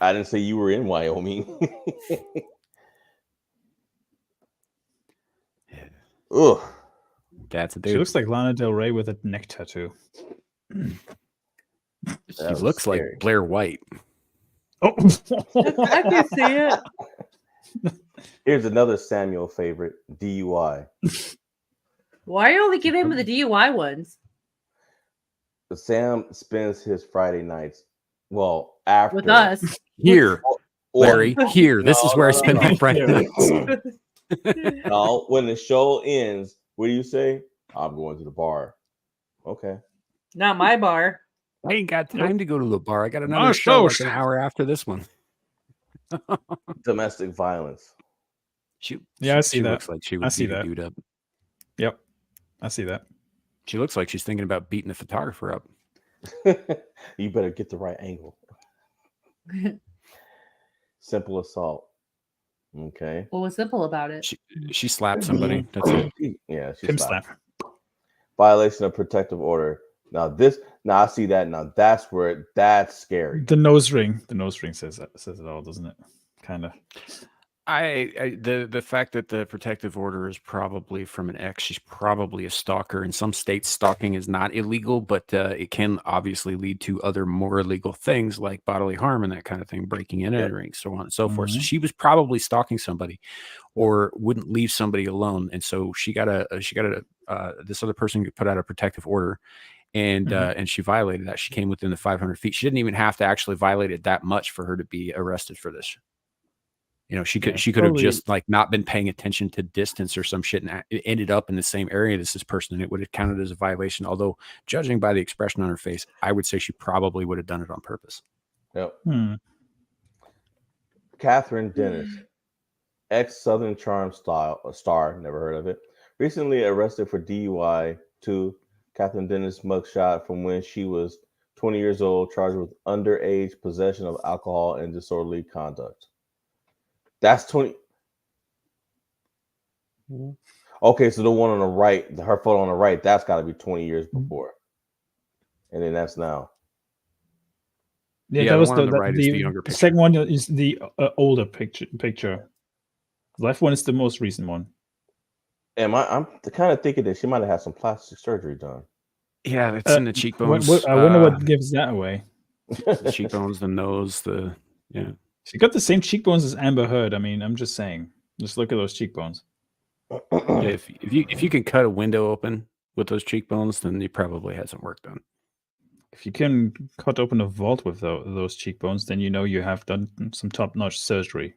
I didn't say you were in Wyoming. Ugh. That's a She dude. looks like Lana Del Rey with a neck tattoo. She looks like Blair White. Oh, I can see it. Here's another Samuel favorite, DUI. Why are you only giving him the DUI ones? Sam spends his Friday nights, well, after. With us. Here, Or- Larry, here. This is where I spend my Friday no. nights. No, when the show ends, what do you say? I'm going to the bar. Okay. Not my bar. I ain't got time to go to the bar. I got Oh, another show so like an hour after this one. Domestic violence. Yeah, I see that. Looks like she I would see beat a that. dude up. Yep, I see that. She looks like she's thinking about beating the photographer up. You better get the right angle. Simple assault. Okay. What was simple about it? She slapped somebody. That's it. Yeah, she Pimp slapped. slap. Violation of protective order. Now I see that. Now that's scary. The nose ring. The nose ring says it all, doesn't it? Kind of. The fact that the protective order is probably from an ex, she's probably a stalker. In some states, stalking is not illegal, but it can obviously lead to other more illegal things like bodily harm and that kind of thing, breaking and Yep. entering, so on and so forth. So Mhm. she was probably stalking somebody, or wouldn't leave somebody alone, and so she got this other person put out a protective order, and and she violated that. She came within the 500 feet. She didn't even have to actually violate it that much for her to be arrested for this. You know, she Yeah, could have probably. just like not been paying attention to distance or some shit, and it ended up in the same area as this person, and it would have counted as a violation. Although, judging by the expression on her face, I would say she probably would have done it on purpose. Yep. Hmm. Catherine Dennis, ex Southern Charm star, never heard of it. Recently arrested for DUI. Catherine Dennis mugshot from when she was 20 years old, charged with underage possession of alcohol and disorderly conduct. That's 20. Okay, so the one on the right, her photo on the right, that's got to be 20 years before, and then that's now. Yeah, Yeah, that the was one on the right is the younger picture. second one is the older picture. The left one is the most recent one. I'm kind of thinking that she might have had some plastic surgery done. Yeah, it's in the cheekbones. I wonder what gives that away. The cheekbones, the nose, yeah. She got the same cheekbones as Amber Heard. I mean, I'm just saying. Just look at those cheekbones. Yeah, if you can cut a window open with those cheekbones, then you probably had some work done. If you can cut open a vault with those cheekbones, then you know you have done some top-notch surgery.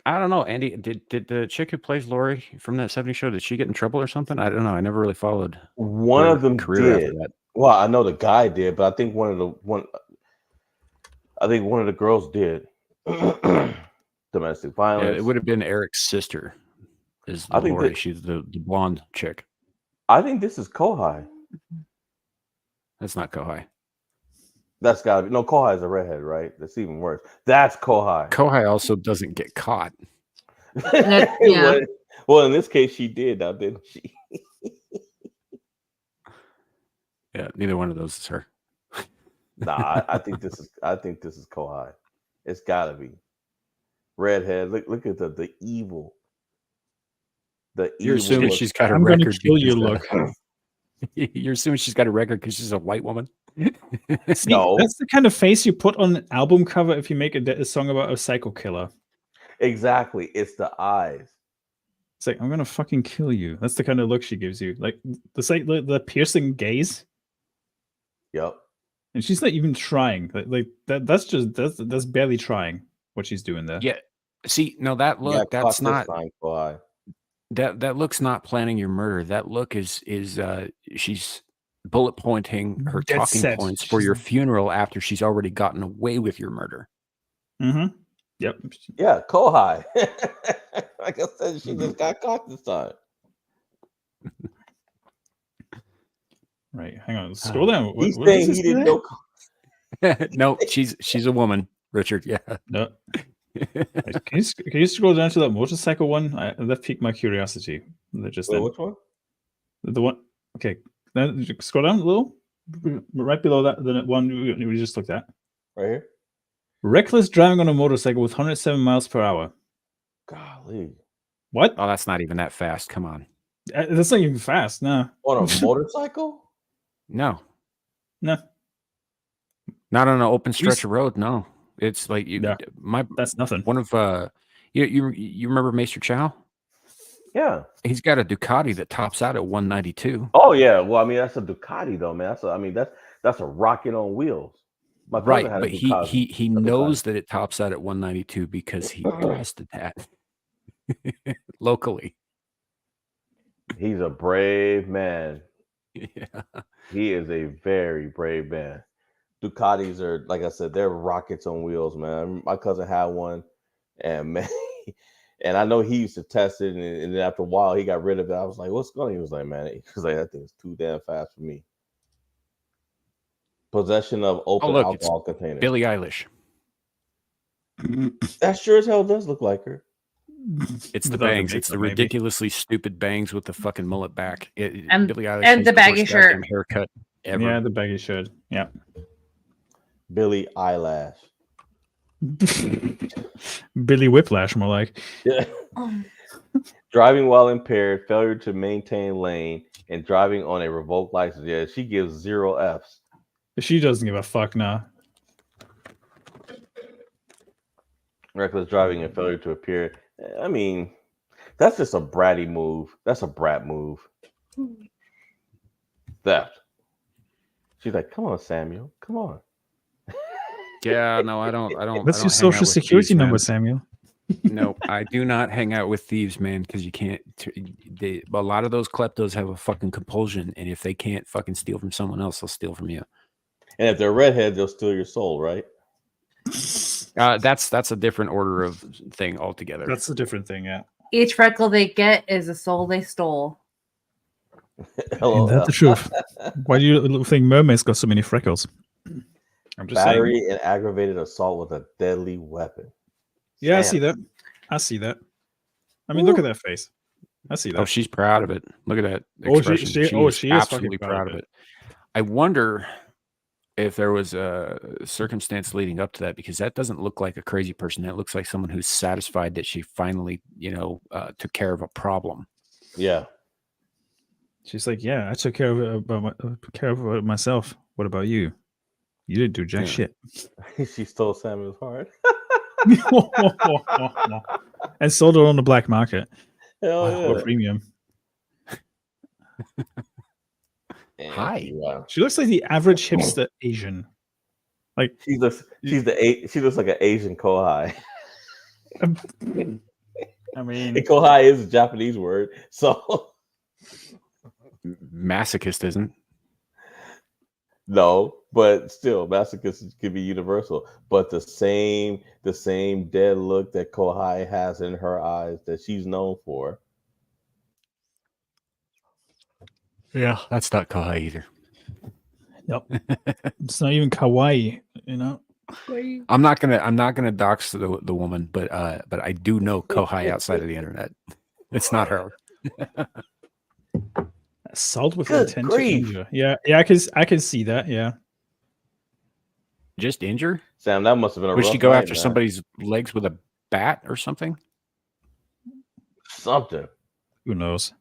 I don't know, Andy. Did the chick who plays Lori from that '70s show, did she get in trouble or something? I don't know. I never really followed One her of them career did. after that. Well, I know the guy did, but I think one of the girls did. Domestic Yeah, violence. it would have been Eric's sister. Is I think Lori? that- She's the blonde chick. I think this is Kohai. That's not Kohai. That's gotta be no. Kohai is a redhead, right? That's even worse. That's Kohai. Kohai also doesn't get caught. Yeah. Well, in this case, she did. Now, didn't she? Yeah, neither one of those is her. Nah, I think this is Kohai. It's gotta be redhead. Look at the evil. The You're evil assuming look. she's got a I'm gonna record. kill you, because, look. You're assuming she's got a record because she's a white woman. See, No. that's the kind of face you put on an album cover if you make a song about a psycho killer. Exactly. It's the eyes. It's like, I'm gonna fucking kill you. That's the kind of look she gives you. Like the piercing gaze. Yep. And she's not even trying. That's barely trying what she's doing there. Yeah. See, no, that look, Yeah, that's caught not this time, Kohai. that looks not planning your murder. That look is she's bullet pointing her Dead talking set. points for your funeral after she's already gotten away with your murder. Mm-hmm. Yep. Yeah, Kohai. Like I said, she just got caught this time. Right. Hang on. Scroll down. He's What does saying this he didn't say? know. No, she's a woman, Richard. Yeah. No. Right, can you scroll down to that motorcycle one? That piqued my curiosity. Just Wait, then. which one? The one. Okay. Then scroll down a little. Right below that, the one we just looked at. Right here. Reckless driving on a motorcycle with 107 miles per hour. Golly. What? Oh, that's not even that fast. Come on. That's not even fast. No. On a motorcycle? No. No. Not on an open stretch of road. No. It's like Yeah. That's nothing. one of you remember Maester Chow? Yeah. He's got a Ducati that tops out at 192. Oh yeah. Well, I mean, that's a Ducati though, man. That's a rocket on wheels. My cousin Right, had a but Ducati. he knows that it tops out at 192 because he tested that locally. He's a brave man. Yeah. He is a very brave man. Ducatis are, like I said, they're rockets on wheels, man. My cousin had one, and man, and I know he used to test it, and then after a while, he got rid of it. I was like, "What's going on?" He was like, "Man," he was like, "That thing's too damn fast for me." Possession of open look, it's alcohol containers. Billie Eilish. That sure as hell does look like her. It's the Without the bangs. It's the makeup, maybe. ridiculously stupid bangs with the fucking mullet back. And- Billie Eilish and has the baggy worst goddamn shirt. haircut ever. Yeah, the baggy shirt. Yeah. Billie Eyelash. Billy Whiplash, more like. Yeah. Oh, Driving while impaired, failure to maintain lane, and driving on a revoked license. Yeah, she gives 0 Fs. She doesn't give a fuck now. Reckless driving and failure to appear. I mean, that's just a bratty move. That's a brat move. Theft. She's like, come on, Samuel. Come on. Yeah, no, I don't. That's I your don't hang out social with security thieves, number, man. Samuel. No, I do not hang out with thieves, man, because you can't. A lot of those kleptos have a fucking compulsion, and if they can't fucking steal from someone else, they'll steal from you. And if they're redheads, they'll steal your soul, right? That's a different order of thing altogether. That's a different thing, yeah. each freckle they get is a soul they stole. Ain't that the truth? Why do you think mermaids got so many freckles? I'm just Battery saying. and aggravated assault with a deadly weapon. Yeah, I Damn. see that. I see that. I mean, look at that face. I see that. Oh, she's proud of it. Look at that Oh, she- expression. she is fucking absolutely proud of proud of it. I wonder if there was a circumstance leading up to that, because that doesn't look like a crazy person. That looks like someone who's satisfied that she finally, took care of a problem. Yeah. She's like, yeah, I took care of it myself. What about you? You didn't do jack shit. She stole Samuel's heart. And sold it on the black market Hell for yeah. premium. And Hi. Wow. She looks like the average hipster Asian. Like She looks like an Asian kohai. I And mean, kohai is a Japanese word, so Masochist isn't. no, but still, masochist could be universal. But the same dead look that kohai has in her eyes that she's known for. Yeah, that's not kawaii either. nope. It's not even kawaii, you know. I'm not gonna dox the woman, but I do know kohai outside of the internet. It's not her. Assault with Good intent grief. to injure. Yeah, I can see that. Yeah. Just injure? Sam, that must have been a Would rough she go night, after man. somebody's legs with a bat or something? Something. Who knows?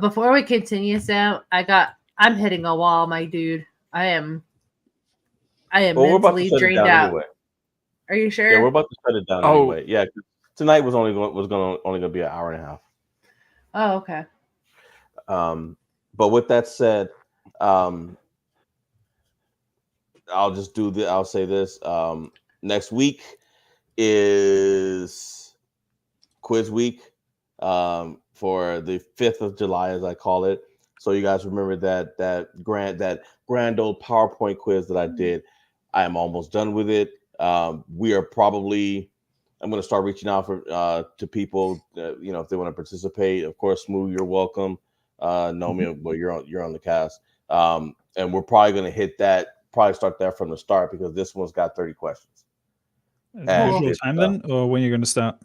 Before we continue, Sam, I'm hitting a wall, my dude. I am Well, we're about to mentally shut it drained down out. anyway. Are you sure? Yeah, we're about to shut it down Oh. anyway. Yeah, 'cause tonight was only gonna be an hour and a half. Oh, okay. But with that said, I'll say this. Next week is quiz week for the 5th of July, as I call it. So you guys remember that grand old PowerPoint quiz that I did. I am almost done with it. We are probably. I'm going to start reaching out to people, if they want to participate. Of course, Smooth, you're welcome. Nomi, well, you're on the cast, and we're probably going to start that from the start, because this one's got 30 questions. And Usual it's, time then, or when you're going to start?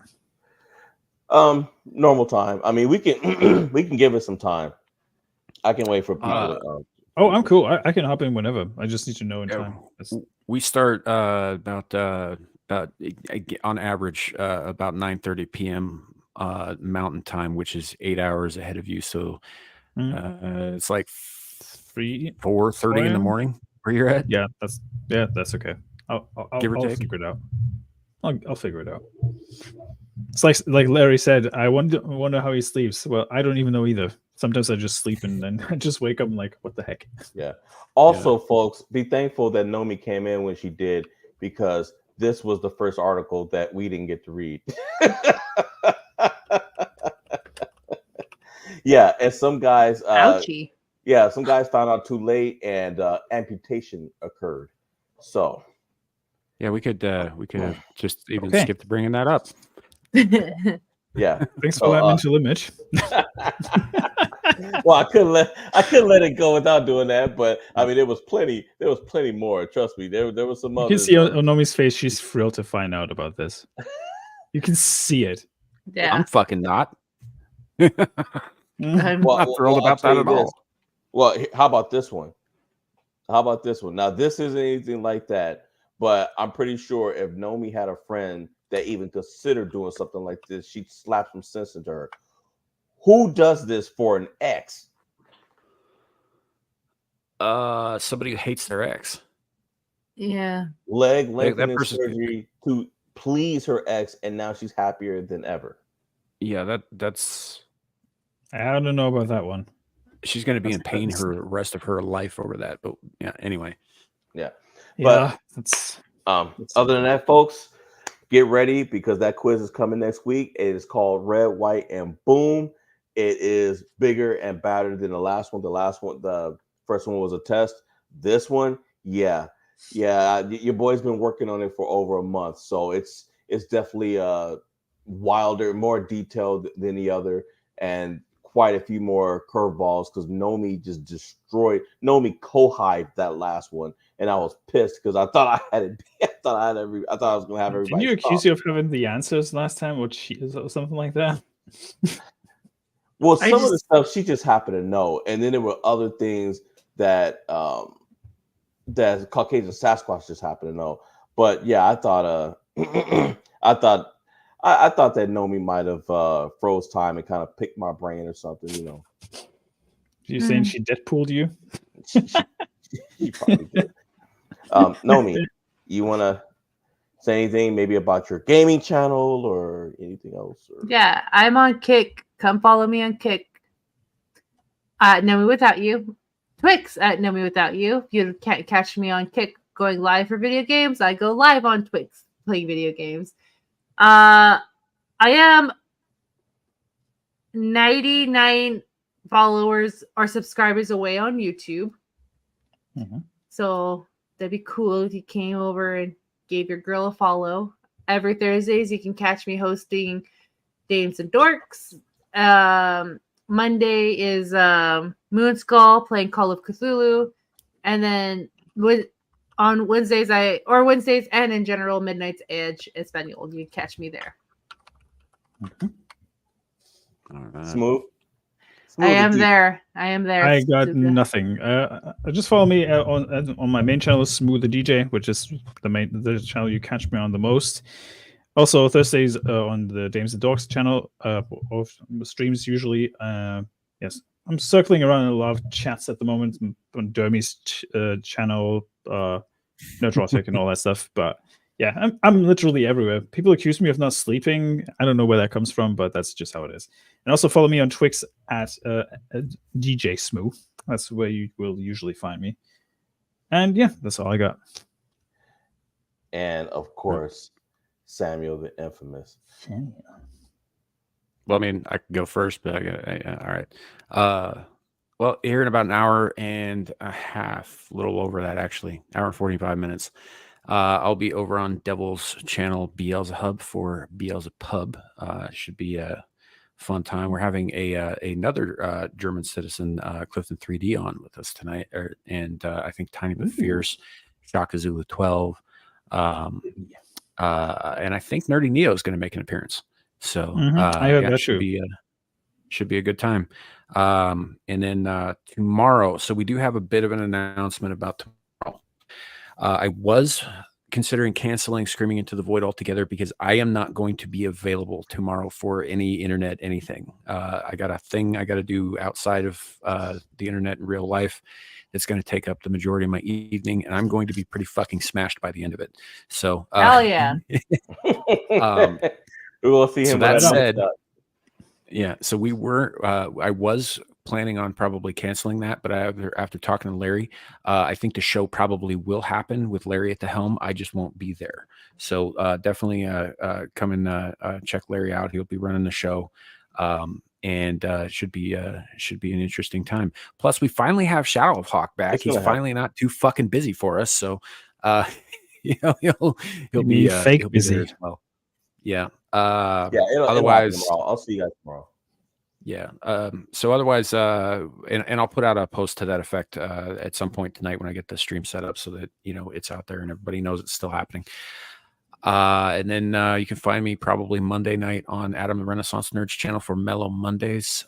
Normal time. I mean, we can we can give it some time. I can wait for people. Oh, I'm cool. I can hop in whenever. I just need to know in Yeah, time. We start about on average about 9:30 p.m. Mountain time, which is 8 hours ahead of you. So it's like 4:30 in the morning where you're at. Yeah, that's okay. I'll Give or take. figure it out. I'll figure it out. It's like Larry said. I wonder how he sleeps. Well, I don't even know either. Sometimes I just sleep and then I just wake up and like, what the heck? Yeah. Also, folks, be thankful that Nomi came in when she did, because this was the first article that we didn't get to read. Yeah, and some guys, Ouchie. yeah, some guys found out too late, and amputation occurred. So, Yeah, we could have just even skipped bringing that up. yeah. Thanks for that mental image. Well, I couldn't let it go without doing that, but I mean, there was plenty more. Trust me, there was some You others. can see on Nomi's face; she's thrilled to find out about this. You can see it. Yeah. I'm fucking not. I'm not thrilled about that at all. Well, how about this one? Now, this isn't anything like that, But I'm pretty sure if Nomi had a friend that even considered doing something like this, she'd slap some sense into her. Who does this for an ex? Somebody who hates their ex. Yeah. Leg That lengthening person's surgery to please her ex, and now she's happier than ever. yeah, that's I don't know about that one. she's going to be in That's- pain that's- her rest of her life over that. But yeah, anyway. Yeah. Yeah, that's Other than that, folks, get ready because that quiz is coming next week. It is called Red, White, and Boom. It is bigger and badder than the last one. The first one was a test. This one, yeah. Your boy's been working on it for over a month, so it's definitely wilder, more detailed than the other, and quite a few more curveballs because Nomi just destroyed. Nomi co-hived that last one, and I was pissed because I thought I had it. I thought I was gonna have everybody. Didn't you accuse stop. you of having the answers last time, or something like that? Well, I some of the just- stuff she just happened to know, and then there were other things that that Caucasian Sasquatch just happened to know. But yeah, I thought I thought that Nomi might have froze time and kind of picked my brain or something, you know. You saying she Deadpooled you? She probably did. Nomi, you want to say anything maybe about your gaming channel or anything else? Or... Yeah, I'm on Kick. Come follow me on Kick. Nomi Without You. Twix at Nomi Without You. If you can't catch me on Kick going live for video games, I go live on Twix playing video games. I am 99 followers or subscribers away on YouTube. Mhm. So that'd be cool if you came over and gave your girl a follow. Every Thursdays, you can catch me hosting Dames and Dorks. Monday is Moon Skull playing Call of Cthulhu. And then on Wednesdays, Wednesdays and in general, Midnight's Edge Espanol. You can catch me there. All right. Smooth. I am Smooth. there. I am there. I got Stuka. nothing. Just follow me on my main channel, Smooth the DJ, which is the channel you catch me on the most. Also Thursdays on the Dames and Dogs channel of streams usually. Yes, I'm circling around in a lot of chats at the moment on Dermy's channel, Neurotic and all that stuff. But yeah, I'm literally everywhere. People accuse me of not sleeping. I don't know where that comes from, but that's just how it is. And also follow me on Twix at DJ Smooth. That's where you will usually find me. And yeah, that's all I got. And of course, Samuel the Infamous. Well, I mean, I could go first, but all right. Well, here in about an hour and a half, a little over that actually, hour and 45 minutes. I'll be over on Devil's channel, Beelzebub for Beelzebub. Should be a fun time. We're having another German citizen, Clifton 3D, on with us tonight, and I think Tiny but Fierce, Shaka Zulu 12, and I think Nerdy Neo is going to make an appearance. So I heard that should too. Should be a good time. And then tomorrow, so we do have a bit of an announcement about tomorrow. I was considering canceling Screaming Into the Void altogether because I am not going to be available tomorrow for any internet anything. I got a thing I got to do outside of the internet in real life that's going to take up the majority of my evening, and I'm going to be pretty fucking smashed by the end of it. So Hell yeah. We will see him. So that when said, done. yeah, so we were I was planning on probably canceling that, but after talking to Larry, I think the show probably will happen with Larry at the helm. I just won't be there. So definitely come and check Larry out. He'll be running the show. And should be an interesting time. Plus, we finally have Shadow of Hawk back. It's He's gonna finally not too fucking busy for us. So he'll You be mean fake he'll be there busy. as well. Yeah. Yeah, it'll otherwise, happen tomorrow. I'll see you guys tomorrow. yeah. So otherwise, and I'll put out a post to that effect at some point tonight when I get the stream set up so that it's out there and everybody knows it's still happening. And then you can find me probably Monday night on Adam the Renaissance Nerds channel for Mellow Mondays.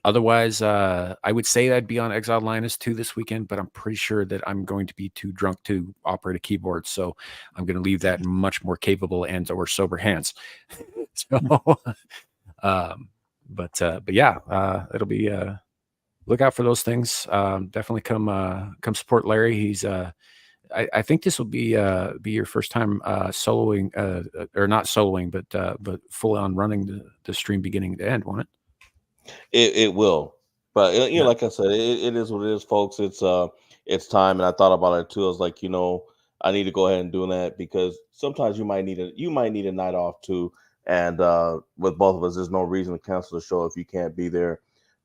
Otherwise, I would say I'd be on Exiled Linus 2 this weekend, but I'm pretty sure that I'm going to be too drunk to operate a keyboard. So I'm going to leave that in much more capable and or sober hands. So, but yeah, it'll be, look out for those things. Definitely come support Larry. He's, I think this will be your first time soloing, or not soloing, but full on running the stream beginning to end, won't it? It will, but you know, Yeah. like I said, it is what it is, folks. It's time, and I thought about it too. I was like, you know, I need to go ahead and do that because sometimes you might need a night off too. And with both of us, there's no reason to cancel the show if you can't be there.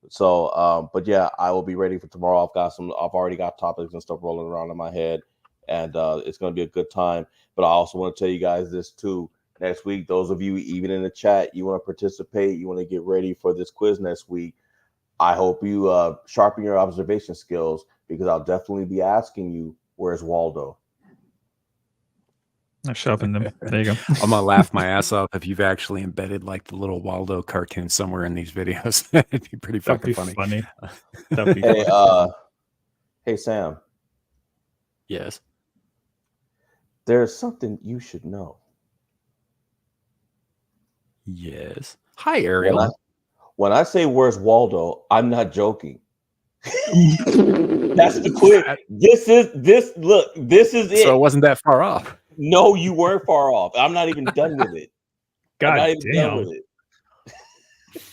So, but yeah, I will be ready for tomorrow. I've already got topics and stuff rolling around in my head, and it's going to be a good time. But I also want to tell you guys this too. Next week, those of you even in the chat, you want to participate, you want to get ready for this quiz next week. I hope you sharpen your observation skills because I'll definitely be asking you, where's Waldo? I sharpened them. There you go. I'm gonna laugh my ass off if you've actually embedded like the little Waldo cartoon somewhere in these videos. It'd be pretty That'd fucking be funny. That'd be Hey, funny. hey, Sam, Yes. there's something you should know. Yes. Hi, Ariel. When I say where's Waldo, I'm not joking. That's the quiz. This is it. So it wasn't that far off. No, you weren't far off. I'm not even done with it. I'm God not even done damn. with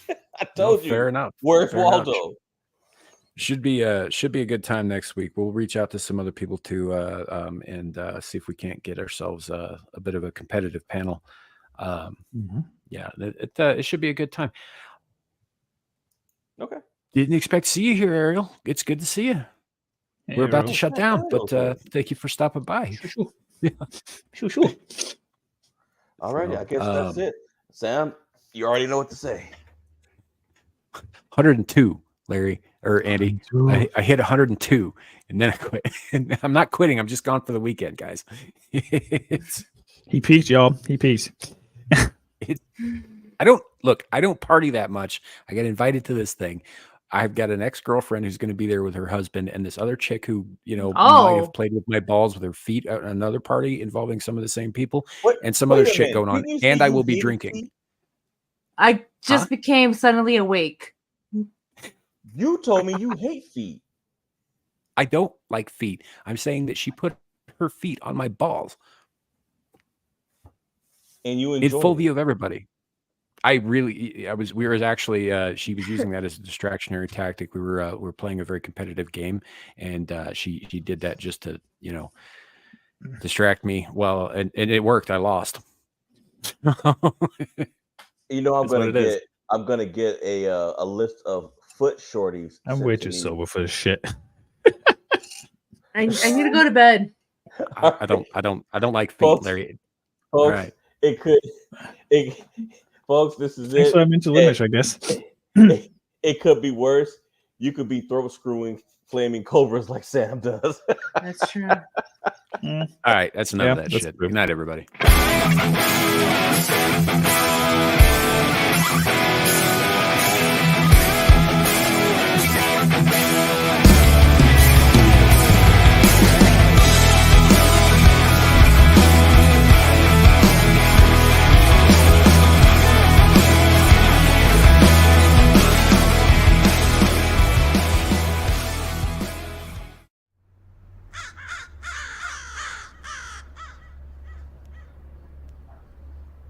it. I told you. Fair enough. Where's Fair enough. Waldo? Should be a good time next week. We'll reach out to some other people too, and see if we can't get ourselves a bit of a competitive panel. Yeah, it should be a good time. Okay. Didn't expect to see you here, Ariel. It's good to see you. Hey, We're about to Ariel. shut down, but thank you for stopping by. All right, So, I guess that's it. Sam, you already know what to say. 102, Larry or Andy. I hit 102, and then I quit. And I'm not quitting. I'm just gone for the weekend, guys. He peaked, y'all. He peaked. I don't party that much. I got invited to this thing. I've got an ex-girlfriend who's going to be there with her husband and this other chick who, might have played with my balls with her feet at another party involving some of the same people and some other shit going on. And I will be drinking. I just became suddenly awake. You told me you hate feet. I don't like feet. I'm saying that she put her feet on my balls. And you In enjoyed full it. view of everybody. We were actually, she was using that as a distractionary tactic. We were playing a very competitive game, and she did that just to, distract me. Well, and it worked. I lost. You know, I'm That's what it is. gonna get a list of foot shorties. I'm sent way to too me. sober for this shit. I need to go to bed. I don't like feet, Folks, Larry. Folks, All right. Folks, this is That's it. why I'm into limits, I guess. It could be worse. You could be throat screwing flaming cobras like Sam does. That's true. All right. That's enough of that that's shit. true. Good night, everybody.